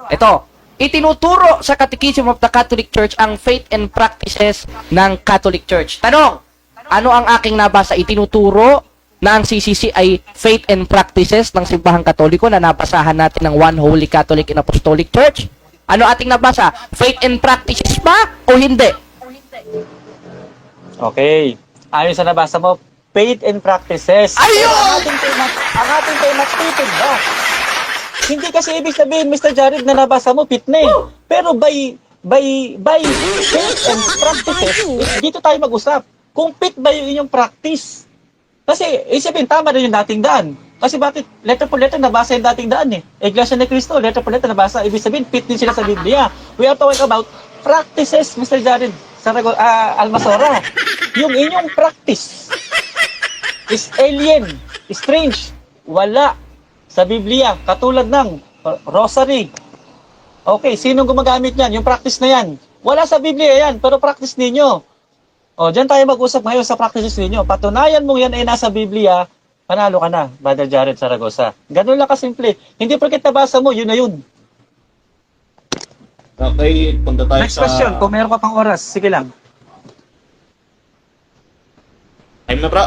ito, itinuturo sa Catechism of the Catholic Church ang faith and practices ng Catholic Church. Tanong, ano ang aking nabasa? Itinuturo na ang CCC ay faith and practices ng Simbahang Katoliko na nabasahan natin ng 1 Holy Catholic and Apostolic Church? Ano ating nabasa? Faith and practices ba o hindi? Okay. Ayon sa nabasa mo, faith and practices. Ayun! Ang ating tema, faith ba? Hindi kasi ibig sabihin, Mr. Jared, na nabasa mo, fit na eh. Pero by faith and practices, dito tayo mag-usap. Kung fit ba yung inyong practice? Kasi, isipin, tama rin yung dating daan. Kasi bakit? Letter for letter, nabasa yung dating daan eh. Iglesia ni Cristo, letter for letter, nabasa. Ibig sabihin, fit din sila sa Biblia. We are talking about practices, Mr. Jared, sa Almasora. Yung inyong practice is alien, strange, wala sa Biblia. Katulad ng rosary. Okay, sinong gumagamit yan? Yung practice na yan. Wala sa Biblia yan, pero practice ninyo. O, dyan tayo mag-usap ngayon sa practices ninyo. Patunayan mo yan ay nasa Biblia, panalo ka na, Brother Jared Zaragoza. Ganun lang kasimple. Hindi porket nabasa mo, yun na yun. Okay, punta tayo Next sa... question, kung meron ka pang oras, sige lang. Time na, bro.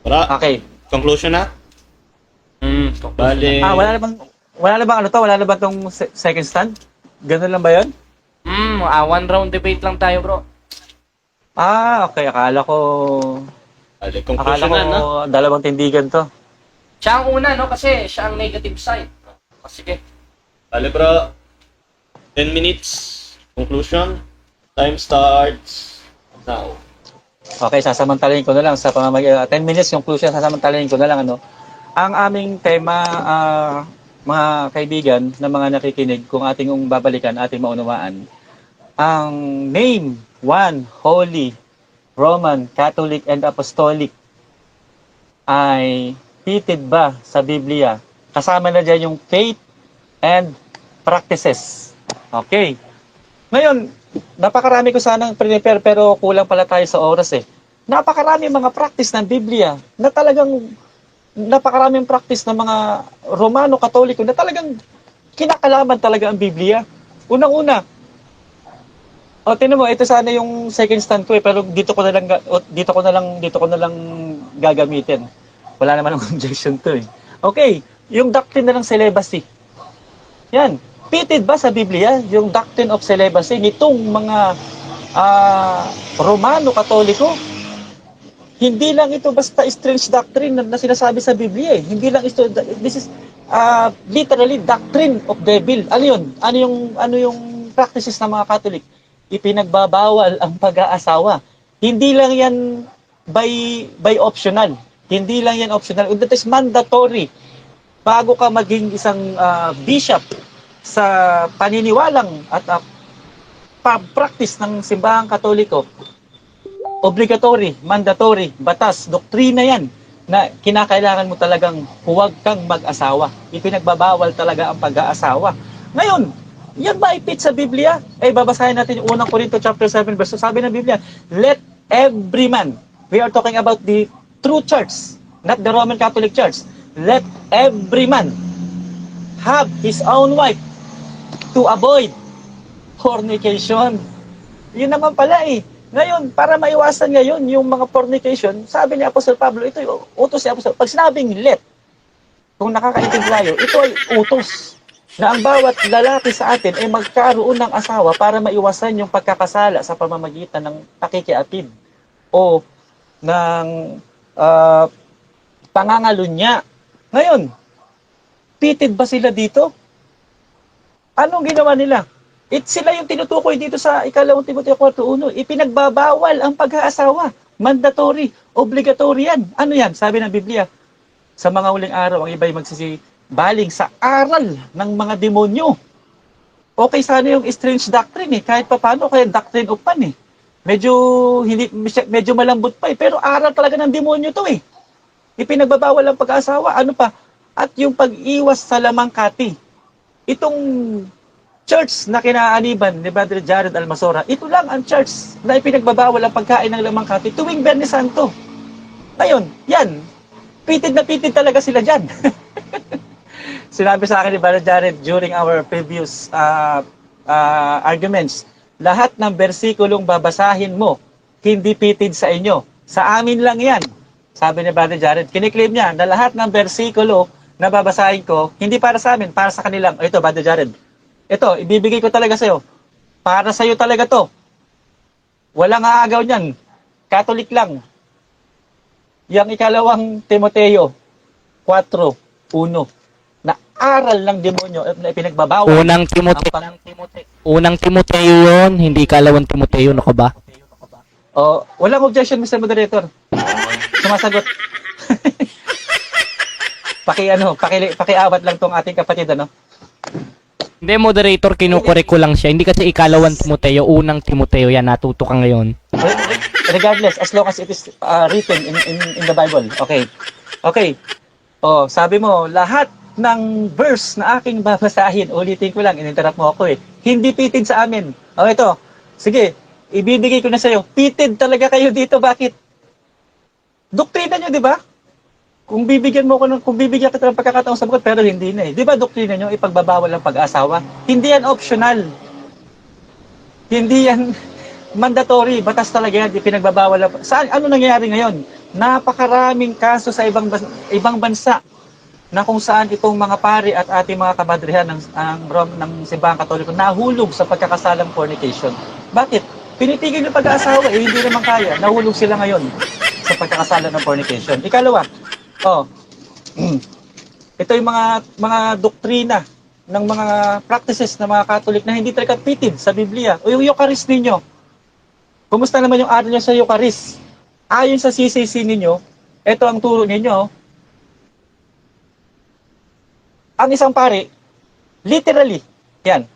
Bro, Okay. conclusion na? Bali... Wala na bang ano to? Wala na ba tong second stand? Ganun lang ba yun? One round debate lang tayo, bro. Okay. Akala ko conclusion na, no? dalawang tindigan to. Siya ang una, no? Kasi siya ang negative side. Sige. Bali, bro. 10 minutes. Conclusion. Time starts now. Okay, sasamantalahin ko na lang sa pamamagitan 10 minutes conclusion, sasamantalahin ko na lang ano. Ang aming tema, mga kaibigan na mga nakikinig, kung ating babalikan, ating maunawaan, ang name 1 Holy Roman Catholic and Apostolic ay fitted ba sa Biblia? Kasama na dyan yung faith and practices. Okay. Ngayon, napakarami ko sanang prepare pero kulang pala tayo sa oras eh. napakarami mga practice ng Biblia na talagang napakaraming practice ng mga Romano Katoliko na talagang kinakalaman talaga ang Biblia. Unang-una, tingnan mo, ito sana yung second stand ko pero dito ko na lang gagamitin. Wala naman akong objection to eh. Okay, yung doctrine na ng celibacy. Yan, pitted ba sa Biblia yung doctrine of celibacy nitong mga Romano Katoliko? Hindi lang ito basta strange doctrine na sinasabi sa Biblia eh. Hindi lang ito, this is literally doctrine of devil. Ano yun? Ano yung practices ng mga Catholic? Ipinagbabawal ang pag-aasawa. Hindi lang yan by optional. Hindi lang yan optional. That is mandatory. Bago ka maging isang bishop sa paniniwalang at practice ng simbahang Katoliko, obligatory, mandatory, batas, doktrina yan na kinakailangan mo talagang huwag kang mag-asawa. Ipinagbabawal talaga ang pag-aasawa. Ngayon, yan ba ipit sa Biblia? Babasahin natin yung unang Corinto chapter 7 verse 2. Sabi ng Biblia, let every man, we are talking about the true church, not the Roman Catholic Church. Let every man have his own wife to avoid fornication. Yun naman pala eh. Ngayon, para maiwasan ngayon yung mga fornication, sabi ni Apostol Pablo, ito yung utos ni Apostol. Pag sinabing let, kung nakakaintindi tayo, ito ay utos na ang bawat lalaki sa atin ay magkaroon ng asawa para maiwasan yung pagkakasala sa pamamagitan ng pakikiapid o ng pangangalunya. Ngayon, pitted ba sila dito? Anong ginawa nila? Sila yung tinutukoy dito sa 2 Timoteo 4:1. Ipinagbabawal ang pag-aasawa. Mandatory, obligatory yan. Ano yan? Sabi ng Biblia, sa mga huling araw, ang iba'y magsisibaling sa aral ng mga demonyo. Okay sana yung strange doctrine eh. Kahit paano, kaya doctrine of pan eh. Medyo malambot pa eh. Pero aral talaga ng demonyo to eh. Ipinagbabawal ang pag-aasawa. Ano pa? At yung pag-iwas sa lamangkati. Itong church na kinaaniban ni Brother Jared Almasora, ito lang ang church na ipinagbabawal ang pagkain ng lamangkati tuwing Biyernes Santo. Ngayon, yan. Pitid na pitid talaga sila dyan. Sinabi sa akin ni Brother Jared during our previous arguments, lahat ng bersikulong babasahin mo, hindi pitid sa inyo. Sa amin lang yan. Sabi ni Brother Jared, kiniklaim niya na lahat ng bersikulo na babasahin ko, hindi para sa amin, para sa kanilang. Ito, Brother Jared. Ito, ibibigay ko talaga sa'yo. Para sa'yo talaga to. Walang aagaw niyan. Catholic lang. Yang 2 Timoteo 4:1 na aral ng demonyo na ipinagbabawal. Unang Timoteo yun, hindi 2 Timoteo, no ka ba? Walang objection, Mr. Moderator. Sumasagot. Pakiawat lang tong ating kapatid, ano? Hindi, moderator, kinukorek ko lang siya. Hindi kasi 2 Timoteo, unang Timoteo yan, natuto ka ngayon. Regardless, as long as it is written in the Bible. Okay. Okay. Sabi mo, lahat ng verse na aking babasahin, ulitin ko lang, ininterrupt mo ako eh. Hindi pitid sa amin. Ito. Sige, ibibigay ko na sa'yo. Pitid talaga kayo dito. Bakit? Doktrina nyo, di ba? Kung bibigyan kita ng pagkakataong sabagot, pero hindi na eh. Di ba doktrina nyo, ipagbabawal ang pag-asawa? Hindi yan optional. Hindi yan mandatory. Batas talaga yan, ipinagbabawal. Ano nangyayari ngayon? Napakaraming kaso sa ibang bansa na kung saan itong mga pari at ating mga kabadrihan ng simbahang Katoliko nahulog sa pagkakasalang fornication. Bakit? Pinitigil yung pag-aasawa, hindi naman kaya. Nahulog sila ngayon sa pagkakasala ng fornication. Ikalawa, ito yung mga doktrina ng mga practices ng mga Catholic na hindi talaga pitid sa Biblia. O yung Eucharist ninyo. Kumusta naman yung aral nyo sa Eucharist? Ayon sa CCC ninyo, ito ang turo ninyo. Ang isang pari, literally, yan,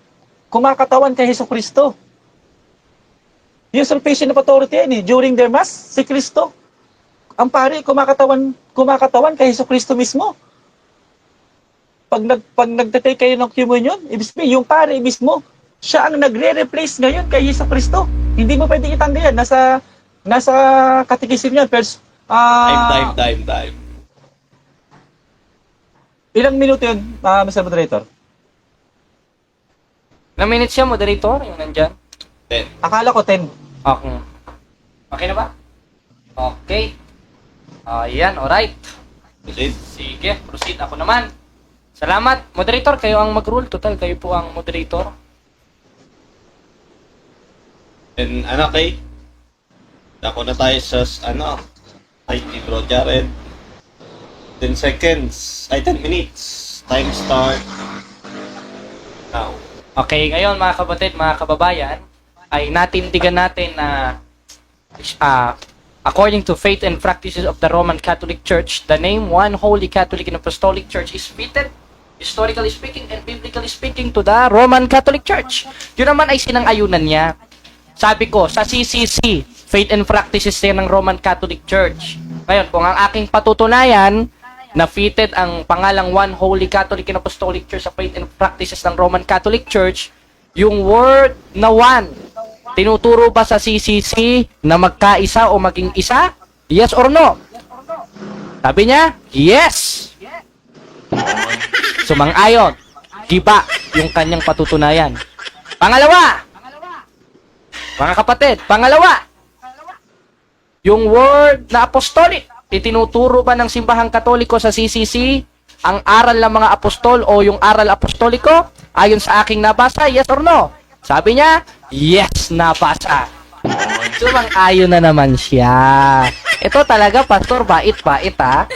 kumakatawan kay Jesucristo. Usurpation of authority yan eh. During their Mass, si Kristo. Ang pari, kumakatawan kay Jesucristo mismo. Pag nagtatake kayo ng communion, yung pari mismo, siya ang nagre-replace ngayon kay Jesucristo. Hindi mo pwedeng itanggi yan. Nasa katikisim niya, first, Time. ilang minuto yun, Mr. Moderator? Ilang minutes siya, moderator? Yung nandyan? 10. Akala ko 10. Okay. Okay na ba? Okay. Ayan, alright. Proceed. Sige, proceed ako naman. Salamat. Moderator, kayo ang mag-rule. Total, kayo po ang moderator. And kay? Dako na tayo sa, IT Bro Jared. 10 seconds. 10 minutes. Time start. Now. Okay, ngayon mga kapatid, mga kababayan, ay natindigan natin na according to faith and practices of the Roman Catholic Church, the name One Holy Catholic and Apostolic Church is fitted, historically speaking and biblically speaking, to the Roman Catholic Church. Yun naman ay sinang-ayunan niya. Sabi ko, sa CCC, faith and practices yan ng Roman Catholic Church. Ngayon, kung ang aking patutunayan na fitted ang pangalang One Holy Catholic and Apostolic Church sa faith and practices ng Roman Catholic Church, yung word na one, tinuturo ba sa CCC na magkaisa o maging isa? Yes or no? Sabi niya, yes! Sumang-ayon, giba yung kanyang patutunayan. Pangalawa, mga kapatid, pangalawa, yung word na apostolic, itinuturo ba ng simbahang katoliko sa CCC ang aral ng mga apostol o yung aral apostoliko? Ayon sa aking nabasa, yes or no? Sabi niya, yes, nabasa. Sumang-ayon na naman siya. Ito talaga, Pastor, bait-bait ha.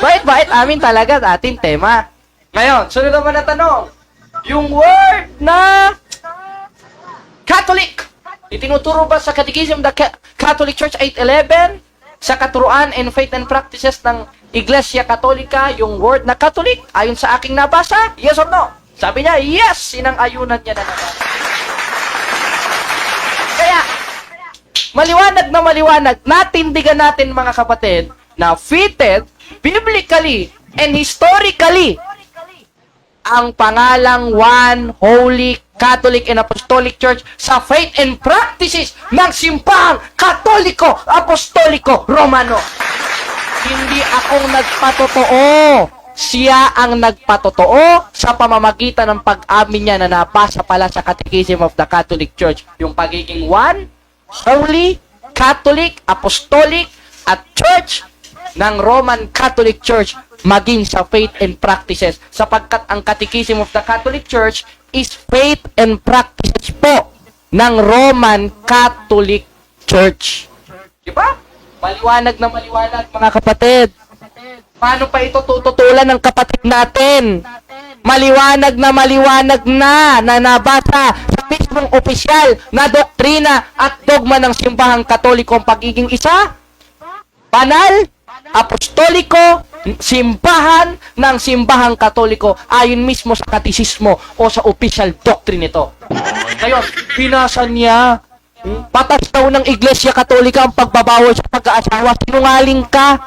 Bait-bait amin talaga sa ating tema. Ngayon, sunod naman na tanong. Yung word na Catholic, itinuturo ba sa Catechism of the Catholic Church 811? Sa katuruan and faith and practices ng Iglesia Katolika, yung word na Catholic, ayon sa aking nabasa, yes or no? Sabi niya, yes, sinang-ayunan niya na naman. Kaya, maliwanag, natindigan natin mga kapatid, na fitted, biblically, and historically, ang pangalang One Holy Catholic and Apostolic Church sa faith and practices ng Simbahang Katoliko, Apostoliko, Romano. Hindi akong nagpatotoo. Siya ang nagpatotoo sa pamamagitan ng pag-amin niya na nabasa pala sa Catechism of the Catholic Church. Yung pagiging one, holy, Catholic, Apostolic, at Church ng Roman Catholic Church maging sa faith and practices. Sapagkat ang Catechism of the Catholic Church is faith and practices po ng Roman Catholic Church. Diba? Maliwanag na maliwanag, mga kapatid. Paano pa ito tututulan ng kapatid natin? Maliwanag na nabasa sa mismong opisyal na doktrina at dogma ng simbahang katoliko ang pagiging isa, banal, apostoliko, simbahan ng simbahang katoliko ayon mismo sa katisismo o sa official doctrine nito. Ngayon, binasa niya, patas daw ng Iglesia Katolika ang pagbabawal sa pag-aasawa. Sinungaling ka.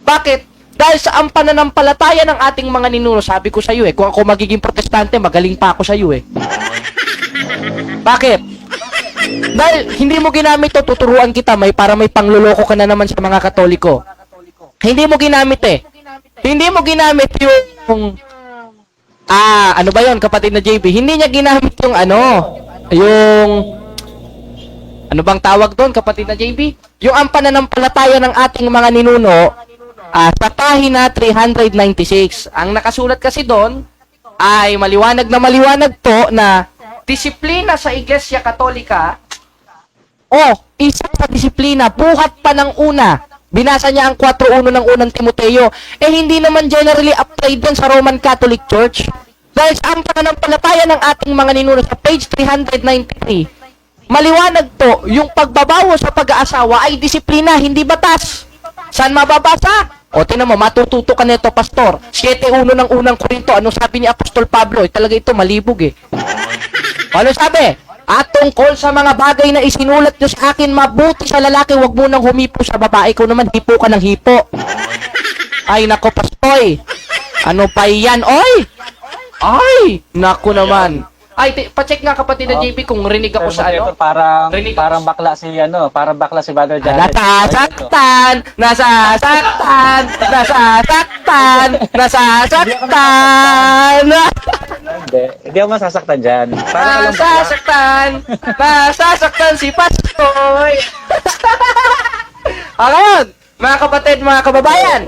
Bakit? Dahil sa ang pananampalataya ng ating mga ninuno, sabi ko sa iyo kung ako magiging protestante, magaling pa ako sa iyo Bakit? Dahil hindi mo ginamit to, tuturuan kita, para may pangluloko ka na naman sa mga Katoliko. Hindi mo ginamit Hindi mo ginamit yung ano ba yon, kapatid na JB? Hindi niya ginamit yung ano bang tawag doon, kapatid na JB? Yung ang pananampalataya ng ating mga ninuno sa pahina 396. Ang nakasulat kasi doon ay maliwanag to na disiplina sa Iglesia Katolika isa sa disiplina, buhat pa ng una. Binasa niya ang 4.1 ng unang Timoteo. Hindi naman generally applied doon sa Roman Catholic Church. Dahil sa ang pananampalataya ng ating mga ninuno sa page 393, maliwanag to, yung pagbabawo sa pag-aasawa ay disiplina, hindi batas. Saan mababasa? Tingnan mo, matututo ka nito, Pastor. 7.1 ng unang Korinto, ano sabi ni Apostol Pablo? Talaga ito, malibog Ano sabi? At tungkol sa mga bagay na isinulat nyo sa akin, mabuti sa lalaki, wag mo nang humipo sa babae. Ikaw naman, hipo ka ng hipo. Ay, nako, Pastoy. Ano pa yan, oy? Ay, nako naman. Ay, pacheck nga kapatid na JB kung rinig ako sa ano. Parang Rinig- parang bakla si Brother Jared. Nasasaktan! Hindi ako masasaktan dyan. Parang alam bakla. Nasasaktan si Pastoy! Ngayon, mga kapatid, mga kababayan,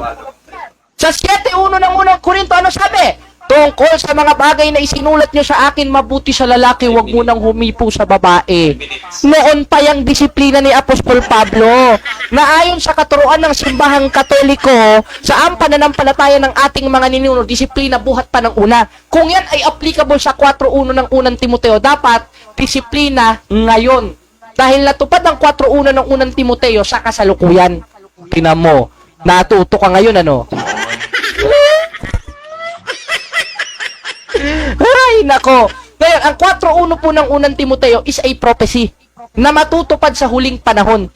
sa 7:1 ng unang Korinto, ano sabi? Tungkol sa mga bagay na isinulat niyo sa akin, mabuti sa lalaki, huwag mo nang humipo sa babae. Noon pa yung disiplina ni Apostol Pablo, na ayon sa katuruan ng simbahang Katoliko, sa pananampalataya ng ating mga ninuno, disiplina buhat pa ng una. Kung yan ay applicable sa 4:1 ng unang Timoteo, dapat disiplina ngayon. Dahil natupad ang 4:1 ng unang Timoteo sa kasalukuyan. Tingnan mo, natuto ka ngayon, ano? Ay, nako. Ngayon, ang 4:1 po ng unang Timoteo is a prophecy na matutupad sa huling panahon.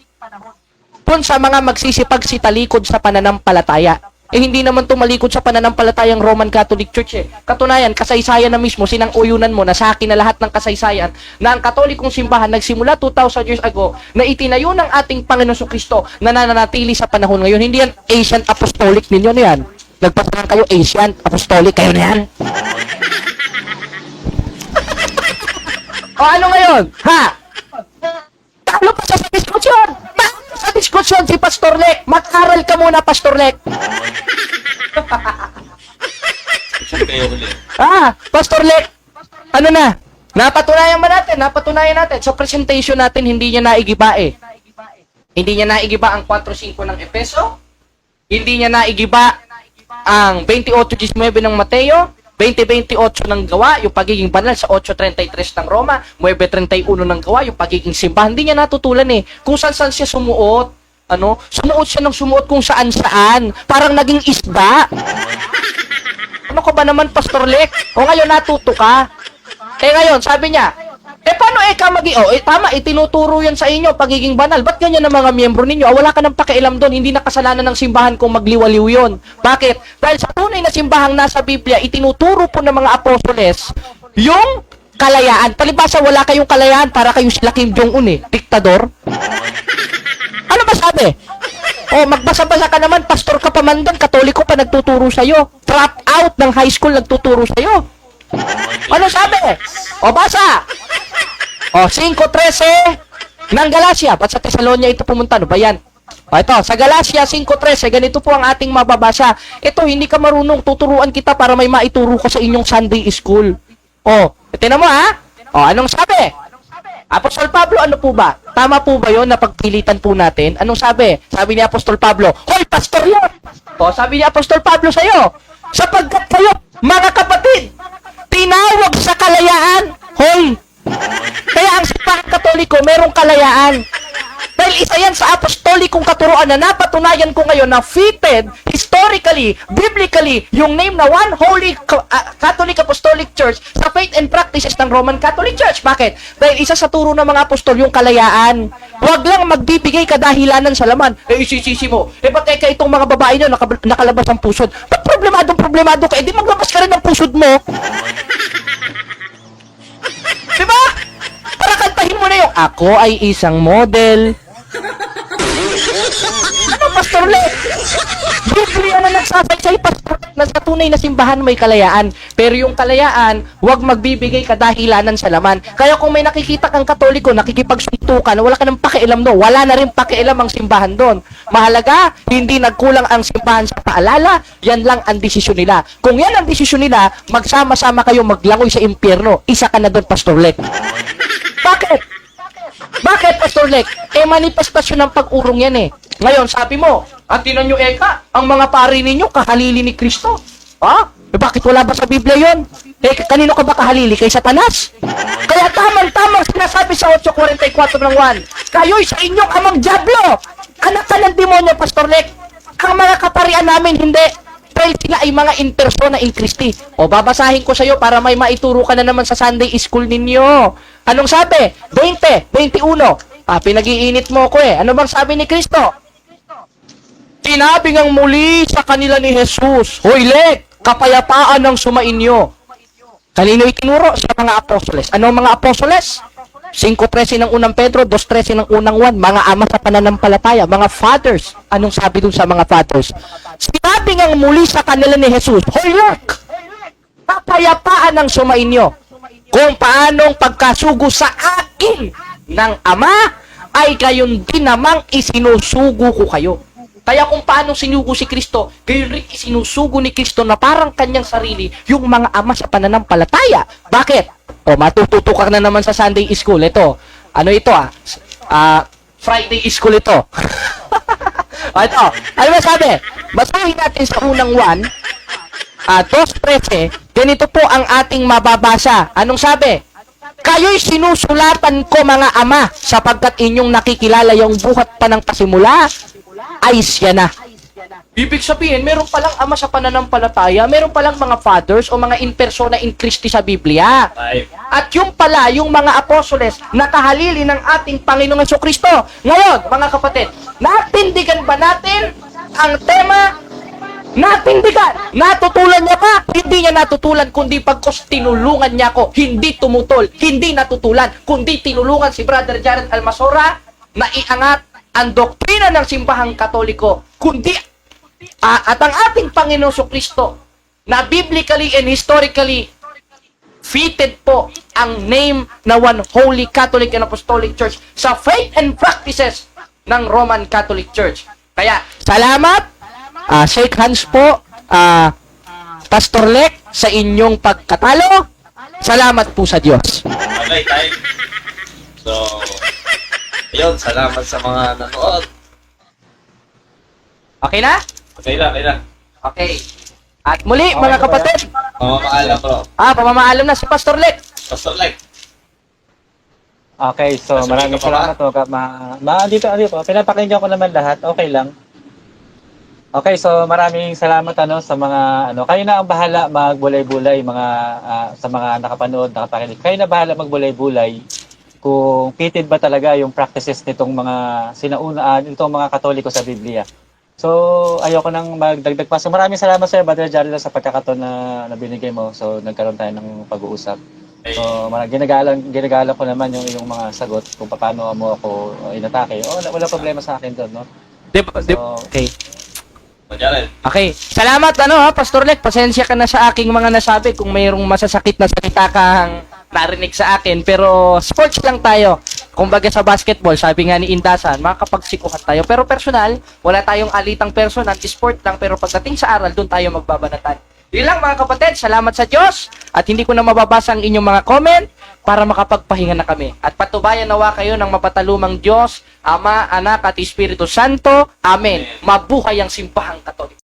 Kung sa mga magsisipagsitalikod sa pananampalataya. Hindi naman tumalikod sa pananampalatayang Roman Catholic Church eh. Katunayan, kasaysayan na mismo, sinang-uyunan mo na sa akin na lahat ng kasaysayan na ang Katolikong simbahan nagsimula 2,000 years ago na itinayo ng ating Panginoon Kristo na nananatili sa panahon ngayon. Hindi yan Asian Apostolic ninyo na yan. Nagpatunan kayo Asian Apostolic, kayo na yan. O ano ngayon? Ha? Talo pa sa diskusyon! Talo pa sa diskusyon si Pastor Lek! Mag-aral ka muna, Pastor Lek! Saan kayo huli? Pastor Lek! Ano na? Napatunayan natin. Sa presentation natin, hindi niya naigiba eh. Hindi niya naigiba ang 4:5 ng Efeso. Hindi niya naigiba ang 28:19 ng Mateo. 20:28 ng Gawa, yung pagiging banal sa 8:33 ng Roma, 9:31 ng Gawa, yung pagiging simbahan. Hindi niya natutulan eh. Kung saan siya sumuot. Sumuot siya ng sumuot kung saan-saan. Parang naging isda. Ano ka ba naman, Pastor Lek? O ngayon natuto ka. Ngayon, sabi niya, paano tama, itinuturo yan sa inyo, pagiging banal. Ba't ganyan ang mga miyembro ninyo? Wala ka ng pakialam doon, hindi nakasalanan ng simbahan kung magliwaliw yun. Bakit? Dahil sa tunay na simbahang nasa Biblia, itinuturo po ng mga apostoles yung kalayaan. Palibasa, wala kayong kalayaan para kayo sila Kim Jong-un eh, diktador. Ano ba sabi? Magbasa-basa ka naman, pastor ka pa man doon, Katoliko pa nagtuturo sa'yo. Drop out ng high school nagtuturo sa'yo. Ano sabi? Basa! 5:13 ng Galacia. Ba't sa Tesalonia ito pumunta? Ano ba yan? Ito, sa Galacia 5:13, ganito po ang ating mababasa. Ito, hindi ka marunong, tuturuan kita para may maituro ko sa inyong Sunday school. Tingnan mo ha? Anong sabi? Apostol Pablo, ano po ba? Tama po ba yun na pagpilitan po natin? Anong sabi? Sabi ni Apostol Pablo, hoy, pastor yun! Sabi ni Apostol Pablo sa'yo, sapagkat kayo, mga kapatid, tinawag sa kalayaan, hoy! Kaya ang simbahang Katoliko, merong kalayaan. Dahil isa yan sa apostolikong katuruan na napatunayan ko ngayon na fitted, historically, biblically, yung name na One Holy Catholic Apostolic Church sa faith and practices ng Roman Catholic Church. Bakit? Dahil isa sa turo ng mga apostol yung kalayaan. Huwag lang magbibigay kadahilanan sa laman. Isisisi mo. Ba't kaya itong mga babae nyo nakalabas ang pusod? Ba't problemado ka? Di maglabas ka rin ng pusod mo. Diba? Para kantahin mo na yung, ako ay isang model. Ano, Pastor Le? Biblia na nagsasaysay, Pastor, na sa tunay na simbahan may kalayaan. Pero yung kalayaan, huwag magbibigay kadahilanan sa laman. Kaya kung may nakikita kang Katoliko, nakikipagsuntukan, wala ka ng pakialam doon. Wala na rin pakialam ang simbahan doon. Mahalaga, hindi nagkulang ang simbahan sa paalala, yan lang ang desisyon nila. Kung yan ang desisyon nila, magsama-sama kayo maglangoy sa impyerno. Isa ka na doon, Pastor Lek. Bakit? Bakit, Pastor Lek? Manifestasyon ng pag-urong yan eh. Ngayon, sabi mo, at tinan nyo, ang mga pari ninyo, kahalili ni Kristo. Bakit wala ba sa Biblia yon? Kanino ka ba kahalili? Kay Satanas? Kaya tamang-tamang sinasabi sa 8:44 ng 1, kayo'y sa inyong amang dyablo. Anak ka ng demonyo, Pastor Lek. Ang mga kaparian namin, hindi. Dahil sila ay mga in persona in Christi. Babasahin ko sa iyo para may maituro ka na naman sa Sunday school ninyo. Anong sabi? 20, 21. Pinag-iinit mo ko eh. Ano bang sabi ni Kristo? Sinabi ngang muli sa kanila ni Jesus, hoy Lek, kapayapaan ang sumainyo. Kanino itinuro? Sa mga apostoles. Ano ang mga apostoles? 5:13 ng unang Pedro, 2:13 ng unang Juan, mga ama sa pananampalataya, mga fathers. Anong sabi dun sa mga fathers? Sinabi ngang muli sa kanila ni Jesus, Hoylak! Kapayapaan ang sumainyo kung paanong pagkasugo sa akin ng Ama ay gayon din namang isinusugo ko kayo. Kaya kung paano sinugo si Kristo, gayon rin isinusugo ni Kristo na parang kanyang sarili yung mga ama sa pananampalataya. Bakit? O, matututukan na naman sa Sunday school. Ito, ano ito Friday school ito. O, ito, ano ba sabi? Basahin natin sa unang 2:13, ganito po ang ating mababasa. Anong sabi? Kayo'y sinusulatan ko mga ama sapagkat inyong nakikilala yung buhat pa ng pasimula ay siya na. Ibig sabihin, meron palang ama sa pananampalataya, meron palang mga fathers o mga in persona in Christi sa Biblia. At yung pala, yung mga apostoles, nakahalili ng ating Panginoong Jesucristo. Ngayon, mga kapatid, natindigan ba natin ang tema? Natindigan. Natutulan niya ba? Hindi niya natutulan, kundi pagkos tinulungan niya ako. Hindi tumutol, hindi natutulan, kundi tinulungan si Brother Jared Almasora na iangat ang doktrina ng simbahang Katoliko. Kundi, at ang ating Panginoong Jesucristo na biblically and historically fitted po ang name na One Holy Catholic and Apostolic Church sa faith and practices ng Roman Catholic Church. Kaya, salamat. Shake hands po, Pastor Lek, sa inyong pagkatalo. Salamat po sa Diyos. Okay, time. So, yun, salamat sa mga nanood. Okay na? Okay lang, okay lang. Okay. At muli, mga kapatid, Mamamaalam, bro. pamamaalam na si Pastor Lek. Pastor Like. Okay, so Nasa maraming ka pa ba? salamat. Dito po, pinapakinggan ko naman lahat. Okay lang. Okay, so maraming salamat sa mga kayo na ang bahala magbulay-bulay sa mga nakapanood, nakapakinig. Kayo na bahala magbulay-bulay kung fitted ba talaga yung practices nitong mga nitong mga Katoliko sa Biblia. So, ayoko nang magdagdag pa. So, maraming salamat sa iyo, Brother Jared, sa pagkakataon na binigay mo. So, nagkaroon tayo ng pag-uusap. So, ginagalang ko naman yung mga sagot kung paano mo ako inatake. Wala problema sa akin doon, no? Okay. Jared. Okay. Salamat, Pastor Lek. Pasensya ka na sa aking mga nasabi kung mayroong masasakit na salita kang narinig sa akin. Pero, sports lang tayo. Kumbaga sa basketball, sabi nga ni Indasan, makapagsikuhan tayo. Pero personal, wala tayong alitang person, anti-sport lang. Pero pagdating sa aral, doon tayo magbabanatan. Yun lang mga kapatid, salamat sa Diyos. At hindi ko na mababasa ang inyong mga comment para makapagpahinga na kami. At patubayan nawa kayo ng mapatalumang Diyos, Ama, Anak at Espiritu Santo. Amen. Mabuhay ang Simbahang Katoliko.